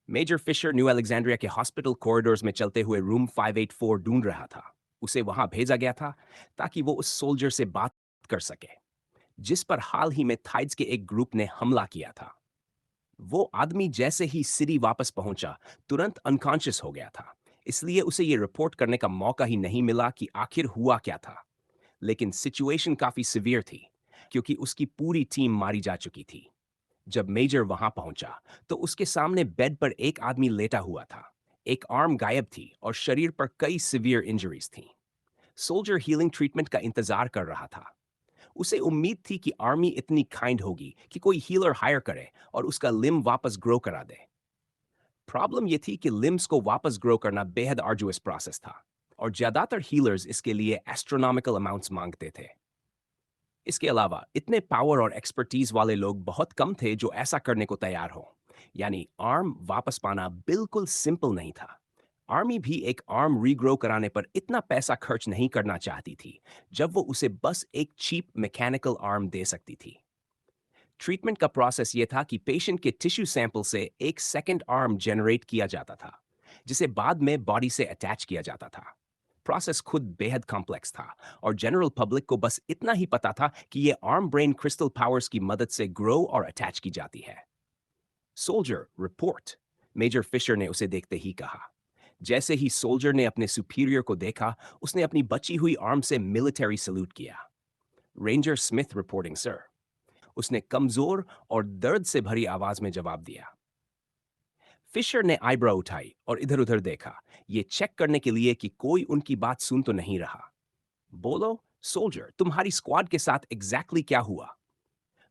Major Fisher new Alexandria के hospital corridors में चलते हुए रूम 584 ढूंढ रहा था। उसे वहां भेजा गया था ताकि वो उस सोल्जर से बात कर सके जिस पर हाल ही में थाइड्स के एक ग्रुप ने हमला किया था। वो आदमी जैसे ही सिटी वापस पहुंचा तुरंत अनकॉन्शियस हो गया था, इसलिए उसे ये रिपोर्ट करने का मौका ही नहीं मिला कि आखिर हुआ क्या था। लेकिन सिचुएशन काफी सिवियर थी क्योंकि उसकी पूरी टीम मारी जा चुकी थी। जब मेजर वहां पहुंचा तो उसके सामने बेड पर एक आदमी लेटा हुआ था। एक आर्म गायब थी और शरीर पर कई सिवियर इंजरीज थीं। सोल्जर हीलिंग ट्रीटमेंट का इंतजार कर रहा था। उसे उम्मीद थी कि आर्मी इतनी काइंड होगी कि कोई हीलर हायर करे और उसका लिम वापस ग्रो करा दे। प्रॉब्लम यह थी कि लिम्स को वापस ग्रो करना बेहद आर्जुअस प्रोसेस था और ज्यादातर हीलर्स इसके लिए एस्ट्रोनॉमिकल अमाउंट्स मांगते थे। इसके अलावा इतने पावर और एक्सपर्टीज वाले लोग बहुत कम थे जो ऐसा करने को तैयार हों। यानी आर्म वापस पाना बिल्कुल सिंपल नहीं था। आर्मी भी एक आर्म रीग्रो कराने पर इतना पैसा खर्च नहीं करना चाहती थी जब वो उसे बस एक चीप मैकेनिकल आर्म दे सकती थी। ट्रीटमेंट का प्रोसेस ये था कि पेशेंट के टिश्यू सैंपल से एक सेकंड आर्म जनरेट किया जाता था जिसे बाद में बॉडी से अटैच किया जाता था। प्रोसेस खुद बेहद कॉम्प्लेक्स था और जनरल पब्लिक को बस इतना ही पता था कि ये आर्म ब्रेन क्रिस्टल पावर्स की मदद से ग्रो और अटैच की जाती है। सोल्जर रिपोर्ट, मेजर फिशर ने उसे देखते ही कहा। जैसे ही सोल्जर ने अपने सुपीरियर को देखा उसने अपनी बची हुई आर्म से मिलिट्री सल्यूट किया। रेंजर स्मिथ रिपोर्टिंग सर, उसने कमजोर और दर्द से भरी आवाज में जवाब दिया। फिशर ने आईब्रो उठाई और इधर उधर देखा, ये चेक करने के लिए कि कोई उनकी बात सुन तो नहीं रहा। बोलो सोल्जर, तुम्हारी स्क्वाड के साथ एग्जैक्टली क्या हुआ?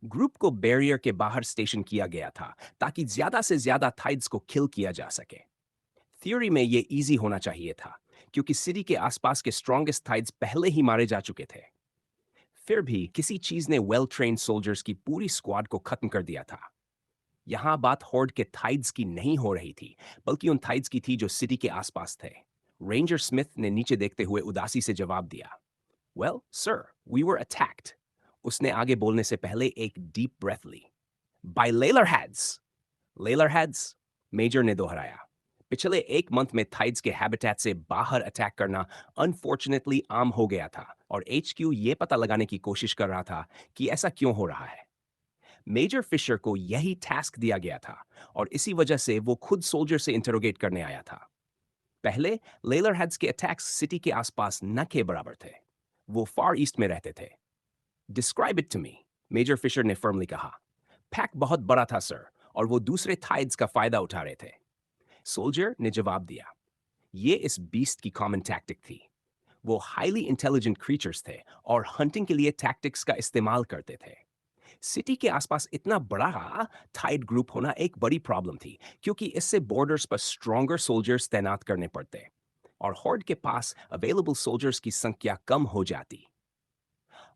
ग्रुप को बैरियर के बाहर स्टेशन किया गया था ताकि ज्यादा से ज्यादा थाइड्स को किल किया जा सके। थ्योरी में ये इजी होना चाहिए था क्योंकि सिटी के आसपास के स्ट्रॉन्गेस्ट थाइड्स पहले ही मारे जा चुके थे। फिर भी किसी चीज ने वेल ट्रेन्ड सोल्जर्स की पूरी स्क्वाड को खत्म कर दिया था। यहां बात हॉर्ड के थाइड्स की नहीं हो रही थी, बल्कि उन थाइड्स की थी जो सिटी के आसपास थे। रेंजर स्मिथ ने नीचे देखते हुए उदासी से जवाब दिया। Well sir, we were attacked. उसने आगे बोलने से पहले एक डीप ब्रेथ ली। बाय लेलरहैड्स। लेलरहैड्स, मेजर ने दोहराया। पिछले एक मंथ में थाइड्स के हैबिटेट से बाहर अटैक करना अनफॉर्चुनेटली आम हो गया था और एचक्यू ये पता लगाने की कोशिश कर रहा था कि ऐसा क्यों हो रहा है। मेजर फिशर को यही टास्क दिया गया था और इसी वजह से वो खुद सोल्जर से इंटरोगेट करने आया था। पहले लेलरहैड्स के अटैक्स सिटी के आसपास न के बराबर थे। वो फार ईस्ट में रहते थे। Describe it to me, major Fisher ने फर्मली कहा। पैक बहुत बड़ा था सर, और वो दूसरे थाइड्स का फायदा उठा रहे थे। सोल्जर ने जवाब दिया। ये इस बीस्ट की कॉमन टैक्टिक थी। वो हाईली इंटेलिजेंट क्रीचर्स थे और हंटिंग के लिए टैक्टिक्स का इस्तेमाल करते थे। सिटी के आसपास इतना बड़ा थाइड ग्रुप होना एक बड़ी प्रॉब्लम थी क्योंकि इससे बॉर्डर्स पर स्ट्रॉन्गर सोल्जर्स तैनात करने पड़ते और हॉर्ड के पास अवेलेबल सोल्जर्स की संख्या कम हो जाती।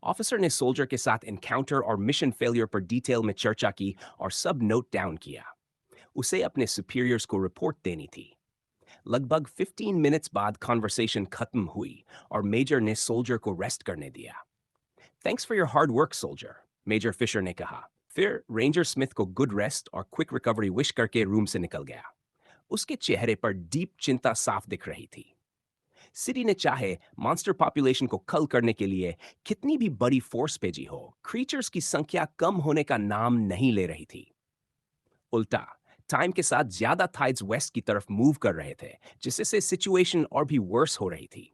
ऑफिसर ने सोल्जर के साथ एनकाउंटर और मिशन फेलियर पर डिटेल में चर्चा की और सब नोट डाउन किया। उसे अपने सुपीरियर्स को रिपोर्ट देनी थी। लगभग 15 मिनट्स बाद कॉन्वर्सेशन खत्म हुई और मेजर ने सोल्जर को रेस्ट करने दिया। Thanks for your hard work soldier, major Fisher ने कहा। फिर रेंजर स्मिथ को गुड रेस्ट और क्विक रिकवरी विश करके रूम से निकल गया। उसके चेहरे पर डीप चिंता साफ दिख रही थी। सिटी ने चाहे मॉन्स्टर पॉपुलेशन को कल करने के लिए कितनी भी बड़ी फोर्स भेजी हो, क्रीचर्स की संख्या कम होने का नाम नहीं ले रही थी। उल्टा, टाइम के साथ ज्यादा थाइड्स वेस्ट की तरफ मूव कर रहे थे, जिससे सिचुएशन और भी वर्स हो रही थी।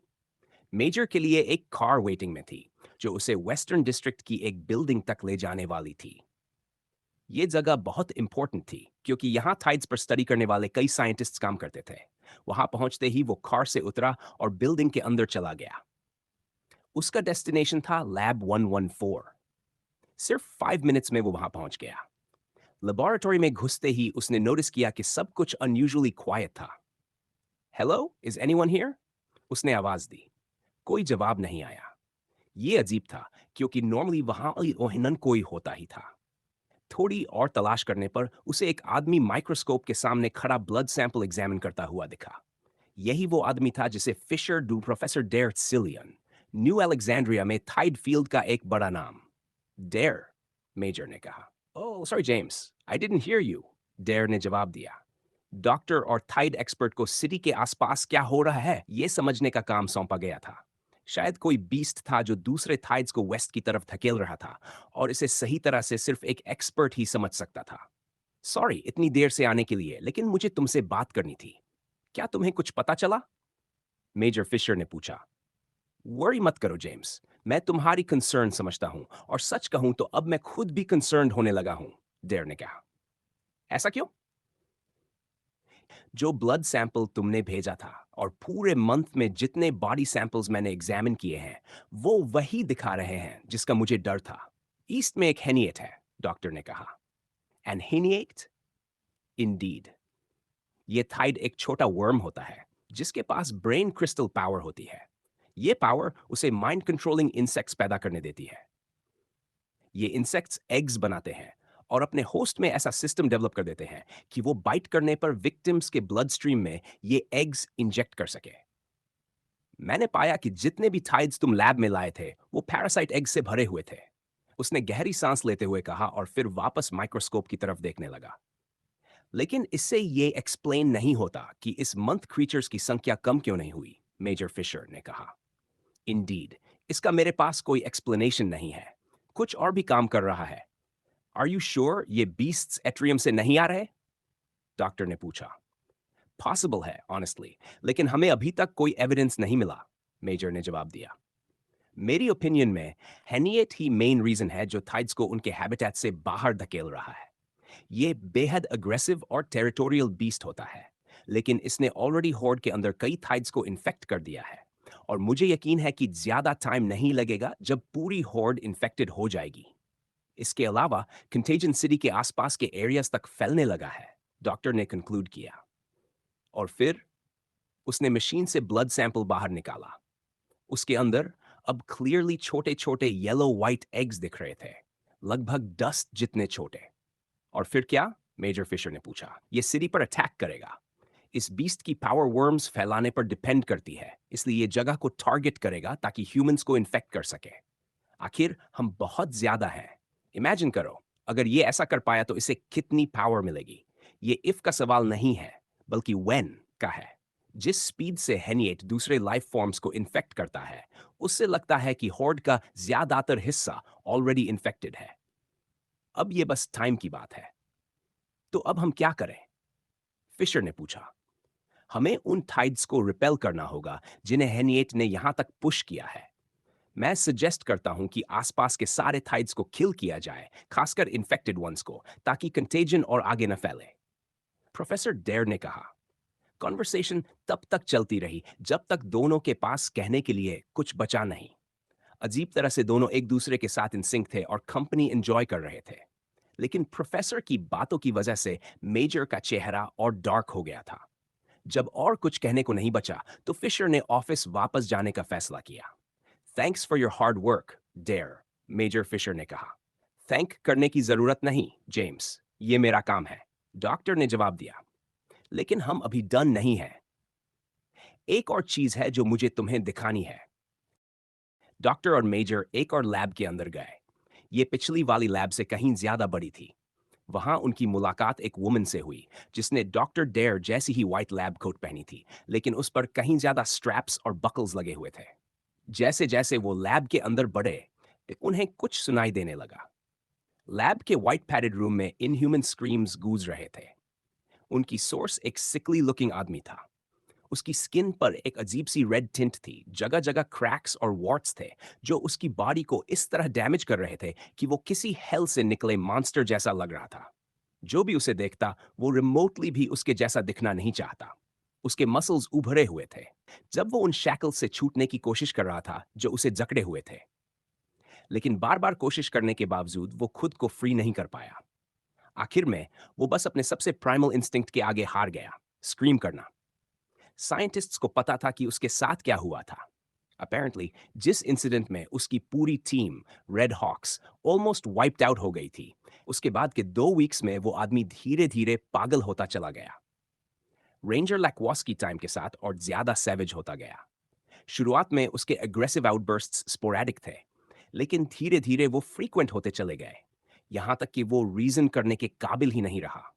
मेजर के लिए एक कार वेटिंग में थी जो उसे वेस्टर्न डिस्ट्रिक्ट की एक बिल्डिंग तक ले जाने वाली थी। ये जगह बहुत इंपॉर्टेंट थी क्योंकि यहाँ थाइड्स पर स्टडी करने वाले कई साइंटिस्ट्स काम करते थे। वहां पहुंचते ही वो कार से उतरा और बिल्डिंग के अंदर चला गया। उसका डेस्टिनेशन था लैब 114। सिर्फ 5 मिनट्स में वो वहां पहुंच गया। लेबोरेटरी में घुसते ही उसने नोटिस किया कि सब कुछ अनयूजुअली क्वाइट था। Hello, is anyone here? उसने आवाज दी। कोई जवाब नहीं आया। ये अजीब था क्योंकि नॉर्मली वहां ओहिनन कोई होता ही था। थोड़ी और तलाश करने पर उसे एक आदमी माइक्रोस्कोप के सामने खड़ा ब्लड सैंपल एग्जामिन करता हुआ दिखा। यही वो आदमी था जिसे फिशर डू प्रोफेसर डेयर सिलियन, न्यू अलेक्जेंड्रिया में थाइड फील्ड का एक बड़ा नाम। डेयर, मेजर ने कहा। Oh sorry James, I didn't hear you, Dare ने जवाब दिया। डॉक्टर और थाइड एक्सपर्ट को सिटी के आसपास क्या हो रहा है ये समझने का काम सौंपा गया था। शायद कोई बीस्ट था जो दूसरे थाइड्स को वेस्ट की तरफ धकेल रहा था, और इसे सही तरह से सिर्फ एक एक्सपर्ट ही समझ सकता था। सॉरी इतनी देर से आने के लिए, लेकिन मुझे तुमसे बात करनी थी। क्या तुम्हें कुछ पता चला? मेजर फिशर ने पूछा। वरी मत करो जेम्स, मैं तुम्हारी कंसर्न समझता हूं, और सच कहूं तो अब मैं खुद भी कंसर्न होने लगा हूं, डेयर ने कहा। ऐसा क्यों? जो ब्लड सैंपल तुमने भेजा था और पूरे मंथ में जितने बॉडी सैंपल्स मैंने एग्जामिन किए हैं, वो वही दिखा रहे हैं जिसका मुझे डर था। ईस्ट में एक हेनिएट है, डॉक्टर ने कहा। एन हेनिएट? इंडीड। ये थाइड एक छोटा वर्म होता है जिसके पास ब्रेन क्रिस्टल पावर होती है। ये पावर उसे माइंड कंट्रोलिंग इंसेक्ट्स पैदा करने देती है। ये इंसेक्ट्स एग्स बनाते हैं और अपने होस्ट में ऐसा सिस्टम डेवलप कर देते हैं कि वो बाइट करने पर विक्टिम्स के ब्लड स्ट्रीम में ये एग्स इंजेक्ट कर सके। मैंने पाया कि जितने भी थाइड्स तुम लैब में लाए थे वो पैरासाइट एग से भरे हुए थे। उसने गहरी सांस लेते हुए कहा और फिर वापस माइक्रोस्कोप की तरफ देखने लगा। लेकिन इससे ये एक्सप्लेन नहीं होता कि इस मंथ क्रीचर्स की संख्या कम क्यों नहीं हुई, मेजर फिशर ने कहा। इंडीड, इसका मेरे पास कोई एक्सप्लेनेशन नहीं है। कुछ और भी काम कर रहा है। आर यू श्योर ये बीस्ट्स एट्रियम से नहीं आ रहे? डॉक्टर ने पूछा। पॉसिबल है ऑनेस्टली, लेकिन हमें अभी तक कोई एविडेंस नहीं मिला, मेजर ने जवाब दिया। मेरी ओपिनियन में हेनिएट ही मेन रीजन है जो थाइड्स को उनके हैबिटेट से बाहर धकेल रहा है। ये बेहद अग्रेसिव और टेरिटोरियल बीस्ट होता है, लेकिन इसने ऑलरेडी हॉर्ड के अंदर कई थाइड्स को इन्फेक्ट कर दिया है, और मुझे यकीन है कि ज्यादा टाइम नहीं लगेगा जब पूरी हॉर्ड इन्फेक्टेड हो जाएगी। इसके अलावा कंटेजन सिटी के आसपास के एरियाज तक फैलने लगा है, डॉक्टर ने कंक्लूड किया। और फिर उसने मशीन से ब्लड सैंपल बाहर निकाला। उसके अंदर अब क्लियरली छोटे छोटे येलो व्हाइट एग्स दिख रहे थे, लगभग डस्ट जितने छोटे। और फिर क्या? मेजर फिशर ने पूछा। ये सिटी पर अटैक करेगा। इस बीस्ट की पावर वर्म्स फैलाने पर डिपेंड करती है, इसलिए ये जगह को टारगेट करेगा ताकि ह्यूमंस को इन्फेक्ट कर सके। आखिर हम बहुत ज्यादा हैं। इमेजिन करो, अगर ये ऐसा कर पाया तो इसे कितनी पावर मिलेगी। ये इफ का सवाल नहीं है, बल्कि व्हेन का है। जिस स्पीड से हेनिएट दूसरे लाइफ फॉर्म्स को इन्फेक्ट करता है, उससे लगता है कि हॉर्ड का ज्यादातर हिस्सा ऑलरेडी इन्फेक्टेड है। अब ये बस टाइम की बात है। तो अब हम क्या करें? फिशर ने पूछा। हमें उन थाइड्स को रिपेल करना होगा जिन्हें हेनिएट ने यहां तक पुश किया है। मैं सजेस्ट करता हूं कि आसपास के सारे थाइड्स को किल किया जाए, खासकर इन्फेक्टेड वंस को, ताकि कंटेजन और आगे न फैले, प्रोफेसर डेयर ने कहा। कॉन्वर्सेशन तब तक चलती रही जब तक दोनों के पास कहने के लिए कुछ बचा नहीं। अजीब तरह से दोनों एक दूसरे के साथ इन सिंक थे और कंपनी एंजॉय कर रहे थे। लेकिन प्रोफेसर की बातों की वजह से मेजर का चेहरा और डार्क हो गया था। जब और कुछ कहने को नहीं बचा तो फिशर ने ऑफिस वापस जाने का फैसला किया। Thanks for your hard work, Dare, major Fisher ने कहा। थैंक करने की जरूरत नहीं, जेम्स, ये मेरा काम है, डॉक्टर ने जवाब दिया। लेकिन हम अभी डन नहीं हैं। एक और चीज है जो मुझे तुम्हें दिखानी है। डॉक्टर और मेजर एक और लैब के अंदर गए। ये पिछली वाली लैब से कहीं ज्यादा बड़ी थी। वहां उनकी मुलाकात एक वुमन से हुई जिसने डॉक्टर डेयर जैसी ही व्हाइट लैब कोट पहनी थी, लेकिन उस पर कहीं ज्यादा स्ट्रैप्स और बकल्स लगे हुए थे। जैसे जैसे वो लैब के अंदर बढ़े, उन्हें कुछ सुनाई देने लगा। लैब के व्हाइट पैडेड रूम में इनह्यूमन स्क्रीम्स गूंज रहे थे। उनकी सोर्स एक सिकली लुकिंग आदमी था। उसकी स्किन पर एक अजीब सी रेड टिंट थी, जगह जगह क्रैक्स और वॉर्ट्स थे जो उसकी बॉडी को इस तरह डैमेज कर रहे थे कि वो किसी हेल से निकले मॉन्स्टर जैसा लग रहा था। जो भी उसे देखता वो रिमोटली भी उसके जैसा दिखना नहीं चाहता। उसके मसल्स उभरे हुए थे जब वो उन शैकल से छूटने की कोशिश कर रहा था जो उसे जकड़े हुए थे। लेकिन बार बार कोशिश करने के बावजूद वो खुद को फ्री नहीं कर पाया। आखिर में वो बस अपने सबसे प्राइमल इंस्टिंक्ट के आगे हार गया, स्क्रीम करना। साइंटिस्ट्स को पता था कि उसके साथ क्या हुआ था। अपेरेंटली जिस इंसिडेंट में उसकी पूरी team, Red Hawks, almost wiped out हो गई थी, उसके बाद के 2 वीक्स में वो आदमी धीरे धीरे पागल होता चला गया। रेंजर लैक्वास्की टाइम के साथ और ज्यादा सैवेज होता गया। शुरुआत में उसके एग्रेसिव आउटबर्स्ट्स स्पोरेडिक थे, लेकिन धीरे धीरे वो फ्रीक्वेंट होते चले गए, यहां तक कि वो रीजन करने के काबिल ही नहीं रहा।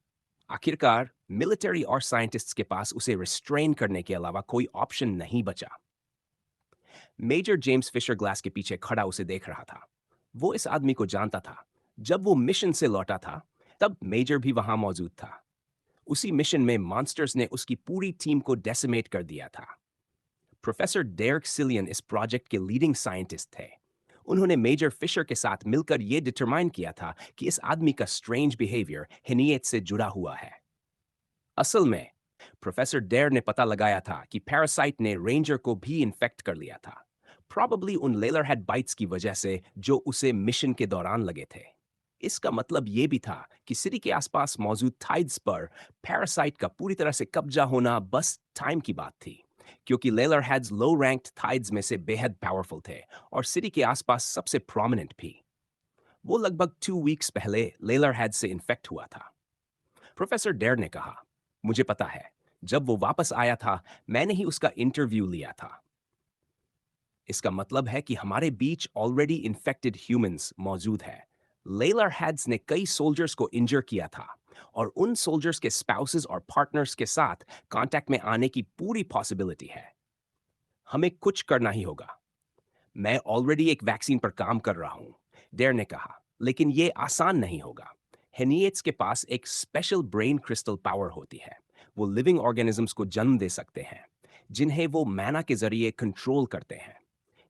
आखिरकार मिलिट्री और साइंटिस्ट्स के पास उसे रिस्ट्रेन करने के अलावा कोई ऑप्शन नहीं बचा। मेजर जेम्स फिशर ग्लास के पीछे खड़ा उसे देख रहा था। वो इस आदमी को जानता था। जब वो मिशन से लौटा था, तब मेजर भी वहां मौजूद था। उसी मिशन में मॉन्स्टर्स ने उसकी पूरी टीम को डेसिमेट कर दिया था। प्रोफेसर डेरिक सिलियन इस प्रोजेक्ट के लीडिंग साइंटिस्ट थे। उन्होंने मेजर फिशर के साथ मिलकर यह डिटरमाइन किया था कि इस आदमी का स्ट्रेंज बिहेवियर हेनियत से जुड़ा हुआ है। असल में प्रोफेसर डेर ने पता लगाया था कि पैरासाइट ने रेंजर को भी इन्फेक्ट कर लिया था, प्रॉबली उन लेलरहेड बाइट्स की वजह से जो उसे मिशन के दौरान लगे थे। इसका मतलब यह भी था कि सिटी के आसपास मौजूद टाइड्स पर पैरासाइट का पूरी तरह से कब्जा होना बस टाइम की बात थी, क्योंकि लेलरहेड्स लो रैंक्ड टाइड्स में से बेहद पावरफुल थे और सिटी के आसपास सबसे प्रोमिनेंट भी। वो लगभग 2 वीक्स पहले लेलरहेड से इन्फेक्ट हुआ था। प्रोफेसर डेर ने कहा, मुझे पता है, जब वो वापस आया था मैंने ही उसका इंटरव्यू लिया था। इसका मतलब है कि हमारे बीच ऑलरेडी इन्फेक्टेड ह्यूमंस मौजूद है। लेलर हैड्स ने कई सोल्जर्स को इंजर किया था और उन सोल्जर्स के स्पाउसेस और पार्टनर्स के साथ कांटेक्ट में आने की पूरी पॉसिबिलिटी है। हमें कुछ करना ही होगा। मैं ऑलरेडी एक वैक्सीन पर काम कर रहा हूं, डेर ने कहा, लेकिन यह आसान नहीं होगा। हेनिएट्स के पास एक स्पेशल ब्रेन क्रिस्टल पावर होती है। वो लिविंग ऑर्गेनिजम्स को जन्म दे सकते हैं, जिन्हें वो मैना के जरिए कंट्रोल करते हैं।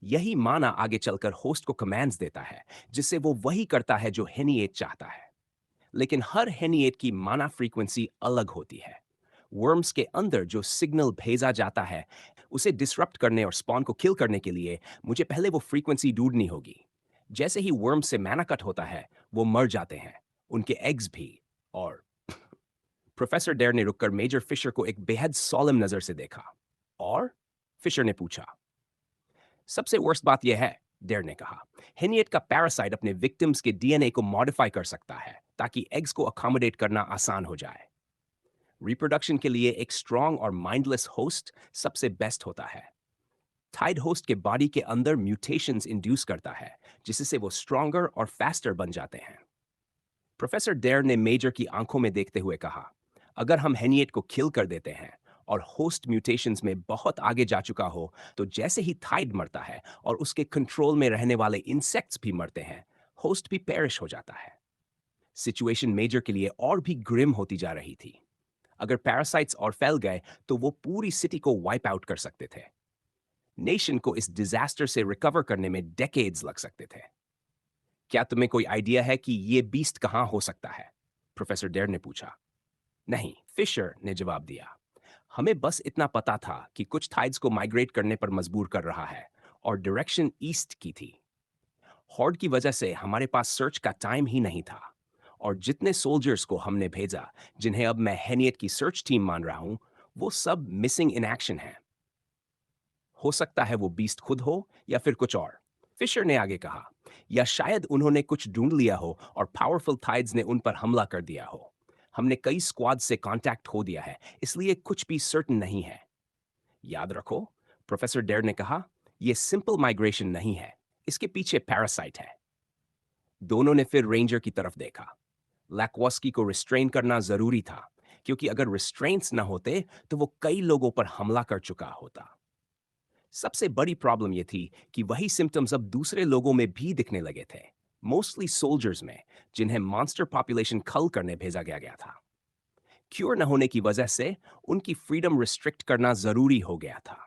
यही माना आगे चलकर होस्ट को कमांड्स देता है, जिससे वो वही करता है जो हेनिएट चाहता है। लेकिन हर हेनिएट की माना फ्रीक्वेंसी अलग होती है। वर्म्स के अंदर जो सिग्नल भेजा जाता है, उसे डिसरप्ट करने और स्पॉन को किल करने के लिए मुझे पहले वो फ्रीक्वेंसी ढूंढनी होगी। जैसे ही वर्म से मैना कट होता है, वो मर जाते हैं, उनके एग्स भी। और प्रोफेसर डेर ने रुककर मेजर फिशर को एक बेहद सॉलम नजर से देखा। और फिशर ने पूछा, सबसे वर्स्ट बात यह है, डेर ने कहा, हेनिएट का पैरासाइट अपने विक्टिम्स के डीएनए को मॉडिफाई कर सकता है ताकि एग्स को अकोमोडेट करना आसान हो जाए। रिप्रोडक्शन के लिए एक स्ट्रॉन्ग और माइंडलेस होस्ट सबसे बेस्ट होता है। टाइड होस्ट के बॉडी के अंदर म्यूटेशंस इंड्यूस करता है, जिससे वो स्ट्रॉन्गर और फास्टर बन जाते हैं। प्रोफेसर डेर ने मेजर की आंखों में देखते हुए कहा, अगर हम हेनिएट को किल कर देते हैं और होस्ट म्यूटेशंस में बहुत आगे जा चुका हो, तो जैसे ही थाइड मरता है और उसके कंट्रोल में रहने वाले इंसेक्ट्स भी मरते हैं, होस्ट भी पेरिश हो जाता है। सिचुएशन मेजर के लिए और भी ग्रिम होती जा रही थी। अगर पैरासाइट्स और फैल गए तो वो पूरी सिटी को वाइप आउट कर सकते थे। नेशन को इस डिजास्टर से रिकवर करने में डेकेड्स लग सकते थे। क्या तुम्हें कोई आइडिया है कि ये बीस्ट कहां हो सकता है? प्रोफेसर डेर ने पूछा। नहीं, फिशर ने जवाब दिया। हमें बस इतना पता था कि कुछ टाइड्स को माइग्रेट करने पर मजबूर कर रहा है और डायरेक्शन ईस्ट की थी। हॉर्ड की वजह से हमारे पास सर्च का टाइम ही नहीं था और जितने सोल्जर्स को हमने भेजा, जिन्हें अब मैं हेनियट की सर्च टीम मान रहा हूं, वो सब मिसिंग इन एक्शन हैं। हो सकता है वो बीस्ट खुद हो या फिर कुछ और, फिशर ने आगे कहा, या शायद उन्होंने कुछ ढूंढ लिया हो और पावरफुल टाइड्स ने उन पर हमला कर दिया हो। हमने कई स्क्वाड से कांटेक्ट खो दिया है, इसलिए कुछ भी सर्टन नहीं है। याद रखो, प्रोफेसर डेर ने कहा, यह सिंपल माइग्रेशन नहीं है, इसके पीछे पैरासाइट है। दोनों ने फिर रेंजर की तरफ देखा। लैक्वॉस्की को रिस्ट्रेन करना जरूरी था, क्योंकि अगर रिस्ट्रेंट्स न होते तो वो कई लोगों पर हमला कर चुका होता। सबसे बड़ी प्रॉब्लम यह थी कि वही सिम्टम्स अब दूसरे लोगों में भी दिखने लगे थे, मोस्टली सोल्जर्स में, जिन्हें मॉन्स्टर पॉपुलेशन खल करने भेजा गया था। क्योर न होने की वजह से उनकी फ्रीडम रिस्ट्रिक्ट करना जरूरी हो गया था।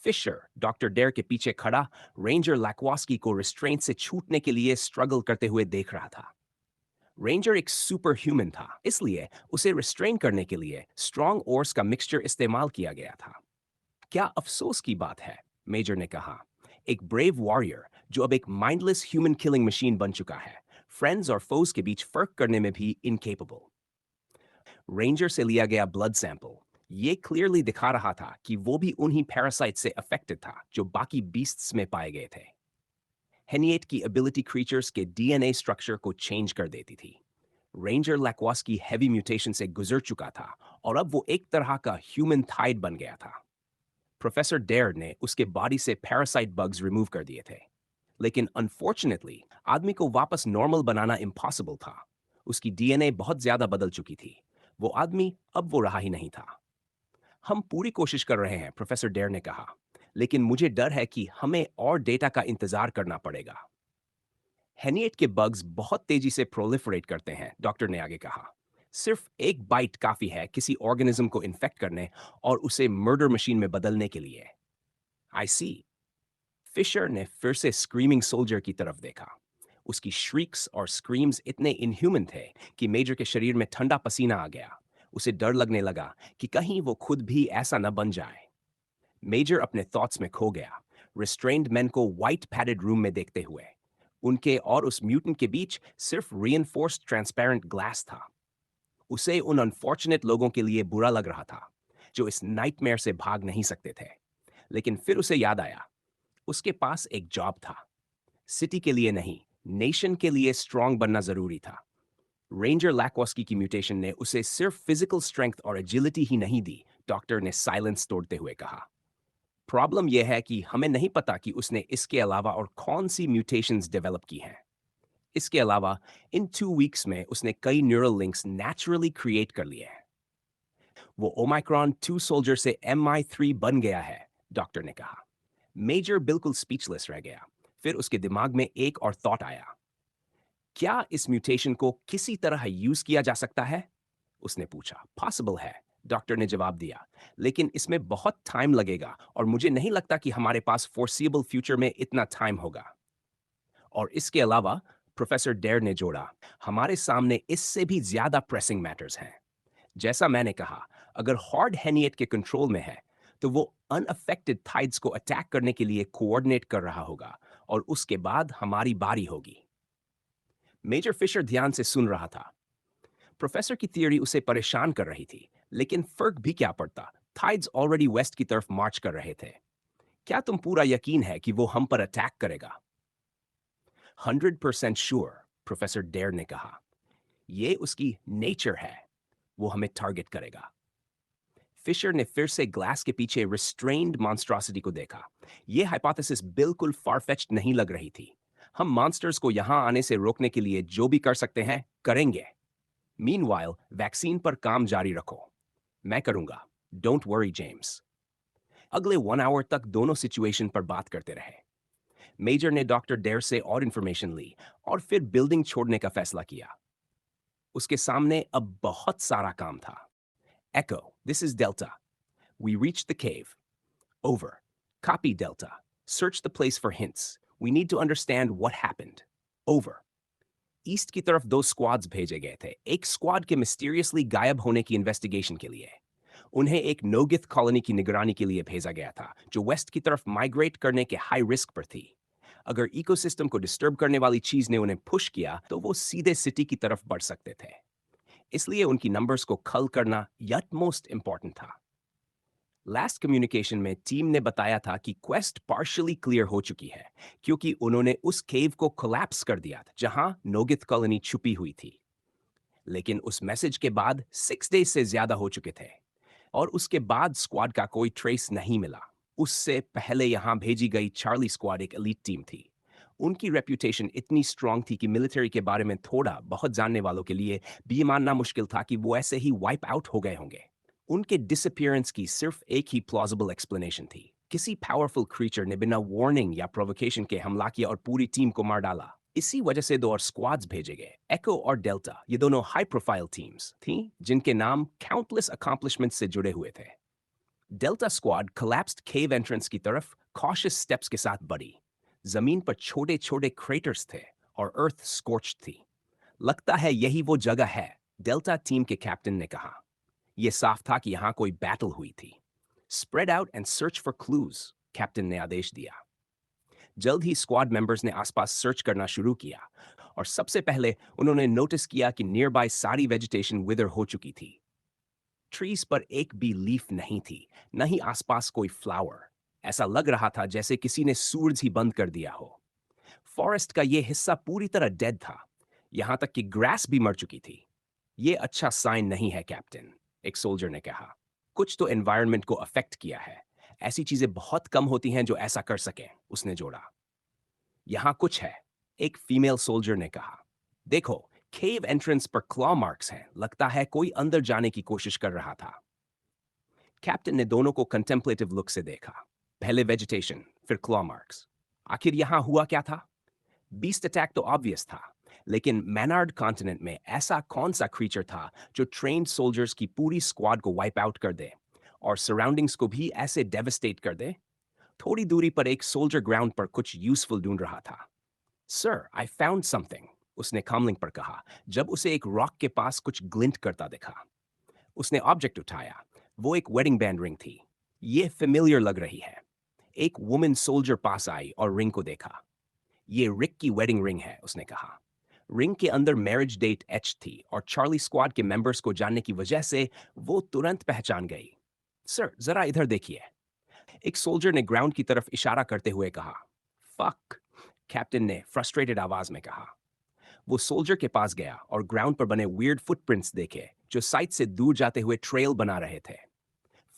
फिशर डॉक्टर डेर के पीछे खड़ा रेंजर लैक्वास्की को रिस्ट्रेंट से छूटने के लिए स्ट्रगल करते हुए देख रहा था। रेंजर एक सुपर ह्यूमन था, इसलिए उसे रिस्ट्रेन करने के लिए स्ट्रॉन्ग ओर्स का मिक्सचर इस्तेमाल किया गया था। क्या अफसोस की बात है, मेजर ने कहा, एक ब्रेव वॉरियर जो अब एक माइंडलेस ह्यूमन किलिंग मशीन बन चुका है, फ्रेंड्स और फोज के बीच फर्क करने में भी इनकेपेबल। रेंजर से लिया गया ब्लड सैंपल ये क्लियरली दिखा रहा था कि वो भी उन्हीं पैरासाइट से अफेक्टेड था जो बाकी बीस्ट्स में पाए गए थे। हेनिएट की एबिलिटी क्रीचर्स के डीएनए स्ट्रक्चर को चेंज कर देती थी। रेंजर लैक्वास्की हैवी म्यूटेशन से गुजर चुका था और अब वो एक तरह का ह्यूमन थाइड बन गया था। प्रोफेसर डेयर ने उसके बॉडी से पैरासाइट बग्स रिमूव कर दिए थे, लेकिन अनफॉर्चुनेटली आदमी को वापस नॉर्मल बनाना इम्पॉसिबल था। उसकी डीएनए बहुत ज्यादा बदल चुकी थी। वो आदमी अब वो रहा ही नहीं था। हम पूरी कोशिश कर रहे हैं, प्रोफेसर डेयर ने कहा, लेकिन मुझे डर है कि हमें और डेटा का इंतजार करना पड़ेगा। हेनिएट के बग्स बहुत तेजी से प्रोलिफरेट करते हैं, डॉक्टर ने आगे कहा। सिर्फ एक बाइट काफी है किसी ऑर्गेनिज्म को इन्फेक्ट करने और उसे मर्डर मशीन में बदलने के लिए। आई सी। फिशर ने फिर से स्क्रीमिंग सोल्जर की तरफ देखा। उसकी श्रीक्स और स्क्रीम्स इतने इनह्यूमन थे कि मेजर के शरीर में ठंडा पसीना आ गया। उसे डर लगने लगा कि कहीं वो खुद भी ऐसा न बन जाए। मेजर अपने थॉट्स में खो गया, रिस्ट्रेन्ड मैन को व्हाइट पैडेड रूम में देखते हुए। उनके और उस म्यूटेंट के बीच सिर्फ रीइंफोर्स्ड ट्रांसपेरेंट ग्लास था। उसे उन अनफॉर्चुनेट लोगों के लिए बुरा लग रहा था जो इस नाइटमेयर से भाग नहीं सकते थे। लेकिन फिर उसे याद आया, उसके पास एक जॉब था। सिटी के लिए नहीं, नेशन के लिए स्ट्रांग बनना जरूरी था। रेंजर लैक्वास्की की म्यूटेशन ने उसे सिर्फ फिजिकल स्ट्रेंथ और एजिलिटी ही नहीं दी, डॉक्टर ने साइलेंस तोड़ते हुए कहा। प्रॉब्लम यह है कि हमें नहीं पता कि उसने इसके अलावा और कौन सी म्यूटेशंस डेवलप की हैं। इसके अलावा इन 2 वीक्स में उसने कई न्यूरल लिंक्स नेचुरली क्रिएट कर लिए हैं। वो ओमाइक्रॉन 2 सोल्जर से MI3 बन गया है, डॉक्टर ने कहा। मेजर बिल्कुल स्पीचलेस रह गया। फिर उसके दिमाग में एक और थॉट आया। क्या इस म्यूटेशन को किसी तरह यूज किया जा सकता है? उसने पूछा। पॉसिबल है, डॉक्टर ने जवाब दिया, लेकिन इसमें बहुत टाइम लगेगा और मुझे नहीं लगता कि हमारे पास फोर्सिएबल फ्यूचर में इतना टाइम होगा। और इसके अलावा, प्रोफेसर डेयर ने जोड़ा, हमारे सामने इससे भी ज्यादा प्रेसिंग मैटर्स हैं। जैसा मैंने कहा, अगर हॉर्ड हेनिएट के कंट्रोल में है, तो वो अनअफेक्टेड थाइड्स को अटैक करने के लिए कोऑर्डिनेट कर रहा होगा और उसके बाद हमारी बारी होगी। मेजर फिशर ध्यान से सुन रहा था। प्रोफेसर की थियरी उसे परेशान कर रही थी, लेकिन फर्क भी क्या पड़ता। थाइड्स ऑलरेडी वेस्ट की तरफ मार्च कर रहे थे। क्या तुम पूरा यकीन है कि वो हम पर अटैक करेगा? 100% श्योर, प्रोफेसर डेयर ने कहा। ये उसकी नेचर है, वो हमें टारगेट करेगा। फिशर ने फिर से ग्लास के पीछे रिस्ट्रेन्ड मॉन्स्ट्रोसिटी को देखा। यह हाइपोथेसिस बिल्कुल फारफेच्ड नहीं लग रही थी। हम मॉन्स्टर्स को यहां आने से रोकने के लिए जो भी कर सकते हैं, करेंगे। मीनवाइल, वैक्सीन पर काम जारी रखो। मैं करूंगा। Don't worry James. अगले 1 आवर तक दोनों सिचुएशन पर बात करते रहे। मेजर ने डॉक्टर डेयर से और इंफॉर्मेशन ली और फिर बिल्डिंग छोड़ने का फैसला किया। उसके सामने अब बहुत सारा काम था। Echo, this is Delta. We reached the cave. Over. Copy Delta. Search the place for hints. We need to understand what happened. Over. East की तरफ 2 स्क्वाड्स भेजे गए थे। एक स्क्वाड के मिस्टीरियसली गायब होने की इन्वेस्टिगेशन के लिए। उन्हें एक नोगिथ कॉलोनी की निगरानी के लिए भेजा गया था, जो वेस्ट की तरफ माइग्रेट करने के हाई रिस्क पर थी। अगर इकोसिस्टम को डिस्टर्ब करने वाली चीज ने उन्हें पुश किया, तो वो सीधे सिटी की तरफ बढ़ सकते थे। इसलिए उनकी नंबर्स को खल करना यटमोस्ट इंपॉर्टेंट था। लास्ट कम्युनिकेशन में टीम ने बताया था कि क्वेस्ट पार्शियली क्लियर हो चुकी है, क्योंकि उन्होंने उस केव को कोलैप्स कर दिया था जहां नोगिथ कॉलोनी छुपी हुई थी। लेकिन उस मैसेज के बाद 6 डेज से ज्यादा हो चुके थे और उसके बाद स्क्वाड का कोई ट्रेस नहीं मिला। उससे पहले यहां भेजी गई चार्ली स्क्वाड एक एलीट टीम थी। उनकी रेप्यूटेशन इतनी स्ट्रांग थी कि मिलिट्री के बारे में थोड़ा बहुत जानने वालों के लिए भी ये मानना मुश्किल था कि वो ऐसे ही वाइप आउट हो गए होंगे। उनके डिसअपियरेंस की सिर्फ एक ही प्लॉजिबल एक्सप्लेनेशन थी। किसी पावरफुल क्रीचर ने बिना वार्निंग या प्रोवोकेशन के हमला किया और पूरी टीम को मार डाला। इसी वजह से 2 और स्क्वाड्स भेजे गए, एको और डेल्टा। ये दोनों हाई प्रोफाइल टीम्स थीं, जिनके नाम काउंटलेस अकॉम्प्लिशमेंट से जुड़े हुए थे। डेल्टा स्क्वाड कोलैप्स्ड केव एंट्रेंस की तरफ कॉशियस स्टेप्स के साथ बढ़ी। जमीन पर छोटे छोटे क्रेटर्स थे और अर्थ स्कॉच्ड थी। लगता है यही वो जगह है, डेल्टा टीम के कैप्टन ने कहा। यह साफ था कि यहां कोई बैटल हुई थी। Spread out and search for clues, captain ने आदेश दिया। जल्द ही स्क्वाड मेंबर्स ने आसपास सर्च करना शुरू किया और सबसे पहले उन्होंने नोटिस किया कि नियर बाय सारी वेजिटेशन विदर हो चुकी थी। ट्रीज पर एक भी लीफ नहीं थी, न ही आसपास कोई फ्लावर। ऐसा लग रहा था जैसे किसी ने सूरज ही बंद कर दिया हो। फॉरेस्ट का यह हिस्सा पूरी तरह डेड था, यहां तक कि ग्रास भी मर चुकी थी। यह अच्छा साइन नहीं है कैप्टन, एक सोल्जर ने कहा। कुछ तो एनवायरनमेंट को अफेक्ट किया है। ऐसी चीजें बहुत कम होती हैं जो ऐसा कर सकें, उसने जोड़ा। यहां कुछ है, एक फीमेल सोल्जर ने कहा। देखो, केव एंट्रेंस पर क्लॉ मार्क्स हैं, लगता है कोई अंदर जाने की कोशिश कर रहा था। कैप्टन ने दोनों को कंटेम्पलेटिव लुक से देखा। पहले वेजिटेशन, फिर क्लॉ मार्क्स। आखिर यहां हुआ क्या था? बीस्ट अटैक तो ऑब्वियस था, लेकिन मैनार्ड कॉन्टिनेंट में ऐसा कौन सा क्रीचर था जो ट्रेन्ड सोल्जर्स की पूरी स्क्वाड को वाइप आउट कर दे और सराउंडिंग्स को भी ऐसे डेवस्टेट कर दे? थोड़ी दूरी पर एक सोल्जर ग्राउंड पर कुछ यूजफुल ढूंढ रहा था। सर, आई फाउंड समथिंग, उसने कॉमलिंग पर कहा जब उसे एक रॉक के पास कुछ ग्लिंट करता दिखा। उसने ऑब्जेक्ट उठाया। वो एक वेडिंग बैंड रिंग थी। ये फेमिलियर लग रही है। एक वुमेन सोल्जर पास आई और रिंग को देखा। ये रिक की वेडिंग रिंग है, उसने कहा। रिंग के अंदर मैरिज डेट एच थी और चार्ली स्क्वाड के मेंबर्स को जानने की वजह से वो तुरंत पहचान गई। सर, जरा इधर देखिए, एक सोल्जर ने ग्राउंड की तरफ इशारा करते हुए कहा। फक, कैप्टन ने फ्रस्ट्रेटेड आवाज में कहा। वो सोल्जर के पास गया और ग्राउंड पर बने वियर्ड फुटप्रिंट्स देखे जो साइट से दूर जाते हुए ट्रेल बना रहे थे।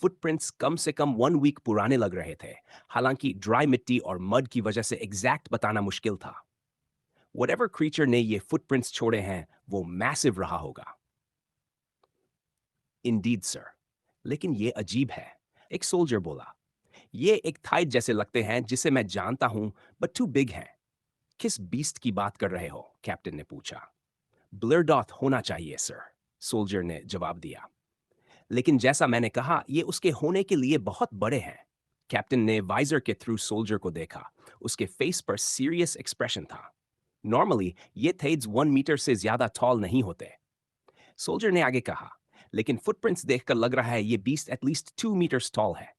फुटप्रिंट्स कम से कम 1 वीक पुराने लग रहे थे, हालांकि ड्राई मिट्टी और मड की वजह से एग्जैक्ट बताना मुश्किल था। व्हाटएवर क्रीचर ने ये फुटप्रिंट्स छोड़े हैं, वो मैसिव रहा होगा। इंडीड सर, लेकिन ये अजीब है, एक सोल्जर बोला। ये एक थाइड जैसे लगते हैं जिसे मैं जानता हूं, बट टू बिग हैं। किस बीस्ट की बात कर रहे हो? कैप्टन ने पूछा। ब्लरडॉथ होना चाहिए सर, सोल्जर ने जवाब दिया। लेकिन जैसा मैंने कहा, ये उसके होने के लिए बहुत बड़े हैं। कैप्टन ने वाइजर के थ्रू सोल्जर को देखा। उसके फेस पर सीरियस एक्सप्रेशन था। नॉर्मली ये थेड्स 1 मीटर से ज्यादा टॉल नहीं होते। सोल्जर ने आगे कहा, लेकिन फुटप्रिंट्स देखकर लग रहा है ये बीस्ट एटलीस्ट 2 मीटर्स टॉल है।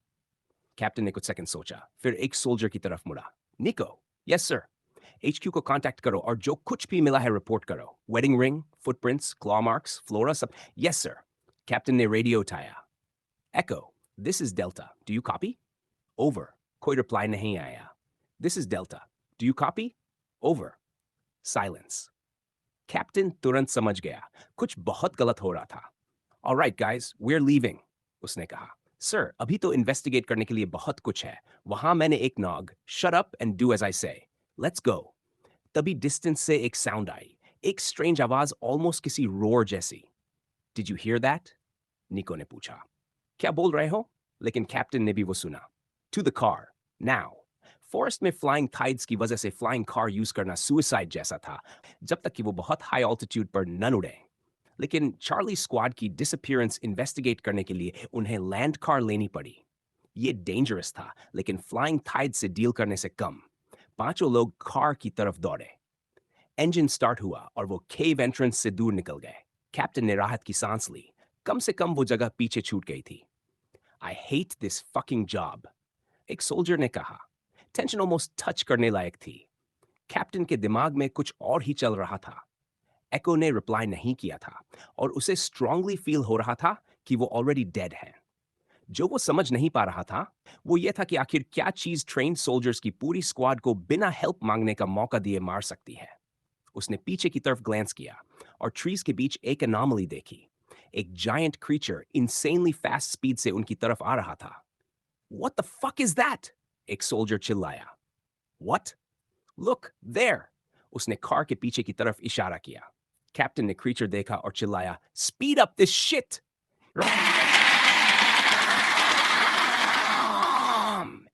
कैप्टन ने कुछ सेकंड सोचा, फिर एक सोल्जर की तरफ मुड़ा। निको। Yes sir. HQ को कांटेक्ट करो और जो कुछ भी मिला है रिपोर्ट करो। Wedding ring, footprints, claw marks, flora, सब। Yes sir. कैप्टन ने रेडियो उठाया। Echo, this is Delta. Do you copy? Over. कोई रिप्लाई नहीं आया। This is Delta. Do you copy? Over. Silence. Captain तुरंत समझ गया, कुछ बहुत गलत हो रहा था। All right, guys, we're leaving, उसने कहा। सर, अभी तो इन्वेस्टिगेट करने के लिए बहुत कुछ है। वहां मैंने एक नॉग। Shut up and do as I say. Let's go. तभी डिस्टेंस से एक साउंड आई, एक स्ट्रेंज आवाज, ऑलमोस्ट किसी रोर जैसी। Did you hear that? निको ने पूछा। क्या बोल रहे हो? लेकिन कैप्टन ने भी वो सुना। To the car, now. Forest में फ्लाइंग थाइड्स की वजह से फ्लाइंग कार यूज करना सुसाइड जैसा था, जब तक कि वो बहुत हाई ऑल्टीट्यूड पर न उड़े। लेकिन चार्ली स्क्वाड की डिसअपीयरेंस इन्वेस्टिगेट करने के लिए उन्हें लैंड कार लेनी पड़ी। ये डेंजरस था, लेकिन फ्लाइंग थाइड से डील करने से कम। पांचों लोग कार की तरफ दौड़े। इंजन स्टार्ट हुआ और वो केव एंट्रेंस से दूर निकल गए। कैप्टन ने राहत की सांस ली। कम से कम वो जगह पीछे छूट गई थी। I hate this fucking job, एक सोल्जर ने कहा। टेंशन ऑलमोस्ट टच करने लायक थी। कैप्टन के दिमाग में कुछ और ही चल रहा था। एको ने रिप्लाई नहीं किया था और उसे स्ट्रांगली फील हो रहा था कि वो ऑलरेडी डेड है। जो वो समझ नहीं पा रहा था, वो ये था कि आखिर क्या चीज ट्रेन्ड सोल्जर्स की पूरी स्क्वाड को बिना हेल्प मांगने का मौका दिए मार सकती है। उसने पीछे की तरफ ग्लैंस किया और ट्रीज के बीच एक एनॉमली देखी। एक giant creature insanely fast speed से उनकी तरफ आ रहा था। What the fuck is that? एक सोल्जर चिल्लाया। What? Look, there! उसने कार के पीछे की तरफ इशारा किया। कैप्टन ने क्रीचर देखा और चिल्लाया, Speed up this shit!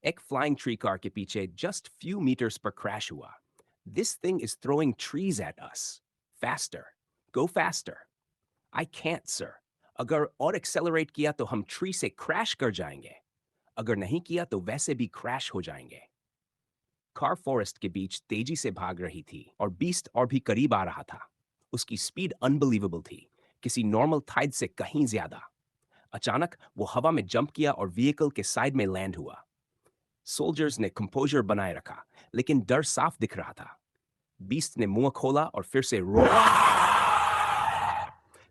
एक फ्लाइंग ट्री कार के पीछे just few meters पर क्रैश हुआ। This thing is throwing trees at us. Faster. Go faster. I can't, sir. अगर और एक्सेलरेट किया तो हम ट्री से क्रैश कर जाएंगे। अगर नहीं किया तो वैसे भी क्रैश हो जाएंगे। कार फॉरेस्ट के बीच तेजी से भाग रही थी और बीस्ट और भी करीब आ रहा था। उसकी स्पीड अनबिलीवेबल थी, किसी नॉर्मल थाइड से कहीं ज्यादा। अचानक वो हवा में जंप किया और व्हीकल के साइड में लैंड हुआ। सोल्जर्स ने कंपोजर बनाए रखा, लेकिन डर साफ दिख रहा था। बीस्ट ने मुंह खोला और फिर से रोर।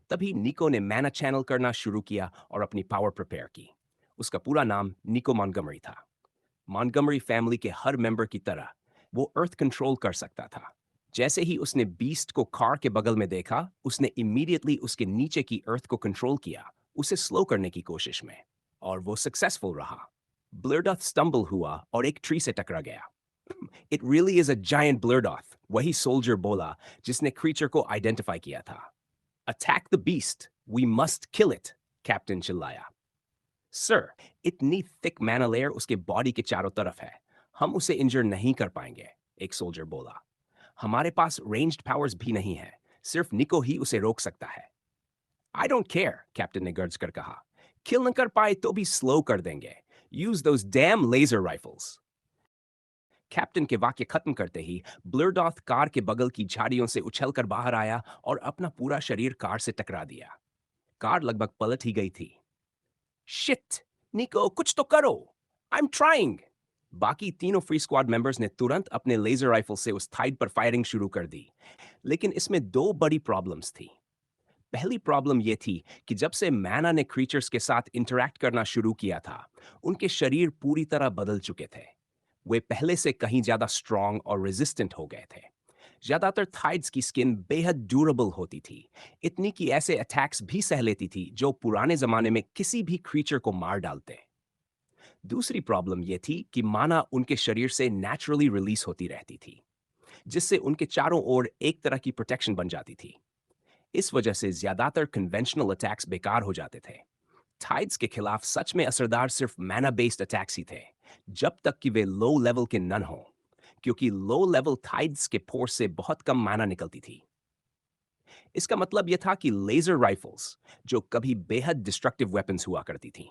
तभी निको ने मैना चैनल करना शुरू किया और अपनी पावर प्रिपेयर की। उसका पूरा नाम निको मॉन्टगमरी था। मॉन्टगमरी फैमिली के हर मेंबर की तरह वो अर्थ कंट्रोल कर सकता था। जैसे ही उसने बीस्ट को कार के बगल में देखा, उसने इमीडिएटली उसके नीचे की अर्थ को कंट्रोल किया, उसे स्लो करने की कोशिश में, और वो सक्सेसफुल रहा। ब्लरडॉथ स्टम्बल हुआ और एक ट्री से टकरा गया। It really is a giant Blurdoth, वही सोल्जर बोला जिसने क्रीचर को आइडेंटिफाई किया था। Attack the beast, we must kill it, captain चिल्लाया। सर, इतनी थिक मैना लेयर उसके बॉडी के चारों तरफ है, हम उसे इंजर नहीं कर पाएंगे, एक सोल्जर बोला। हमारे पास रेंज्ड पावर्स भी नहीं है, सिर्फ निको ही उसे रोक सकता है। आई डोंट केयर, कैप्टन ने गर्ज कर कहा। किल न कर पाए तो भी स्लो कर देंगे। Use those damn laser rifles. Captain के वाक्य खत्म करते ही ब्लरडॉथ कार के बगल की झाड़ियों से उछलकर बाहर आया और अपना पूरा शरीर कार से टकरा दिया। कार लगभग पलट ही गई थी। शिट, निको कुछ तो करो, आई एम ट्राइंग। बाकी तीनों फ्री स्क्वाड मेंबर्स ने तुरंत अपने लेजर राइफल से उस थाइड पर फायरिंग शुरू कर दी। लेकिन इसमें दो बड़ी प्रॉब्लम्स थी। पहली प्रॉब्लम यह थी कि जब से मैना ने क्रीचर्स के साथ इंटरैक्ट करना शुरू किया था, उनके शरीर पूरी तरह बदल चुके थे। वे पहले से कहीं ज्यादा स्ट्रांग और रेजिस्टेंट हो गए थे। ज्यादातर थाइड्स की स्किन बेहद ड्यूरेबल होती थी, इतनी कि ऐसे अटैक्स भी सह लेती थी जो पुराने जमाने में किसी भी क्रीचर को मार डालते। दूसरी प्रॉब्लम यह थी कि माना उनके शरीर से नेचुरली रिलीज होती रहती थी, जिससे उनके चारों ओर एक तरह की प्रोटेक्शन बन जाती थी। इस वजह से ज्यादातर कन्वेंशनल अटैक्स बेकार हो जाते थे। टाइड्स के खिलाफ सच में असरदार सिर्फ मैना बेस्ड अटैक्स ही थे, जब तक कि वे लो लेवल के नन हों, क्योंकि लो लेवल टाइड्स के फोर्स से बहुत कम मैना निकलती थी। इसका मतलब यह था कि लेजर राइफल्स, जो कभी बेहद डिस्ट्रक्टिव वेपन्स हुआ करती थीं,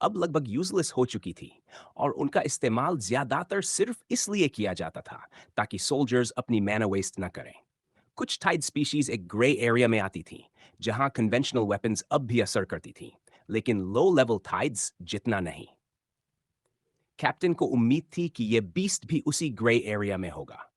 अब लगभग यूजलेस हो चुकी थी, और उनका इस्तेमाल ज्यादातर सिर्फ इसलिए किया जाता था ताकि सोल्जर्स अपनी मैना वेस्ट न करें। कुछ टाइड स्पीशीज एक ग्रे एरिया में आती थीं, जहां कन्वेंशनल वेपन्स अब भी असर करती थीं, लेकिन लो लेवल टाइड्स जितना नहीं। कैप्टन को उम्मीद थी कि यह बीस्ट भी उसी ग्रे एरिया में होगा।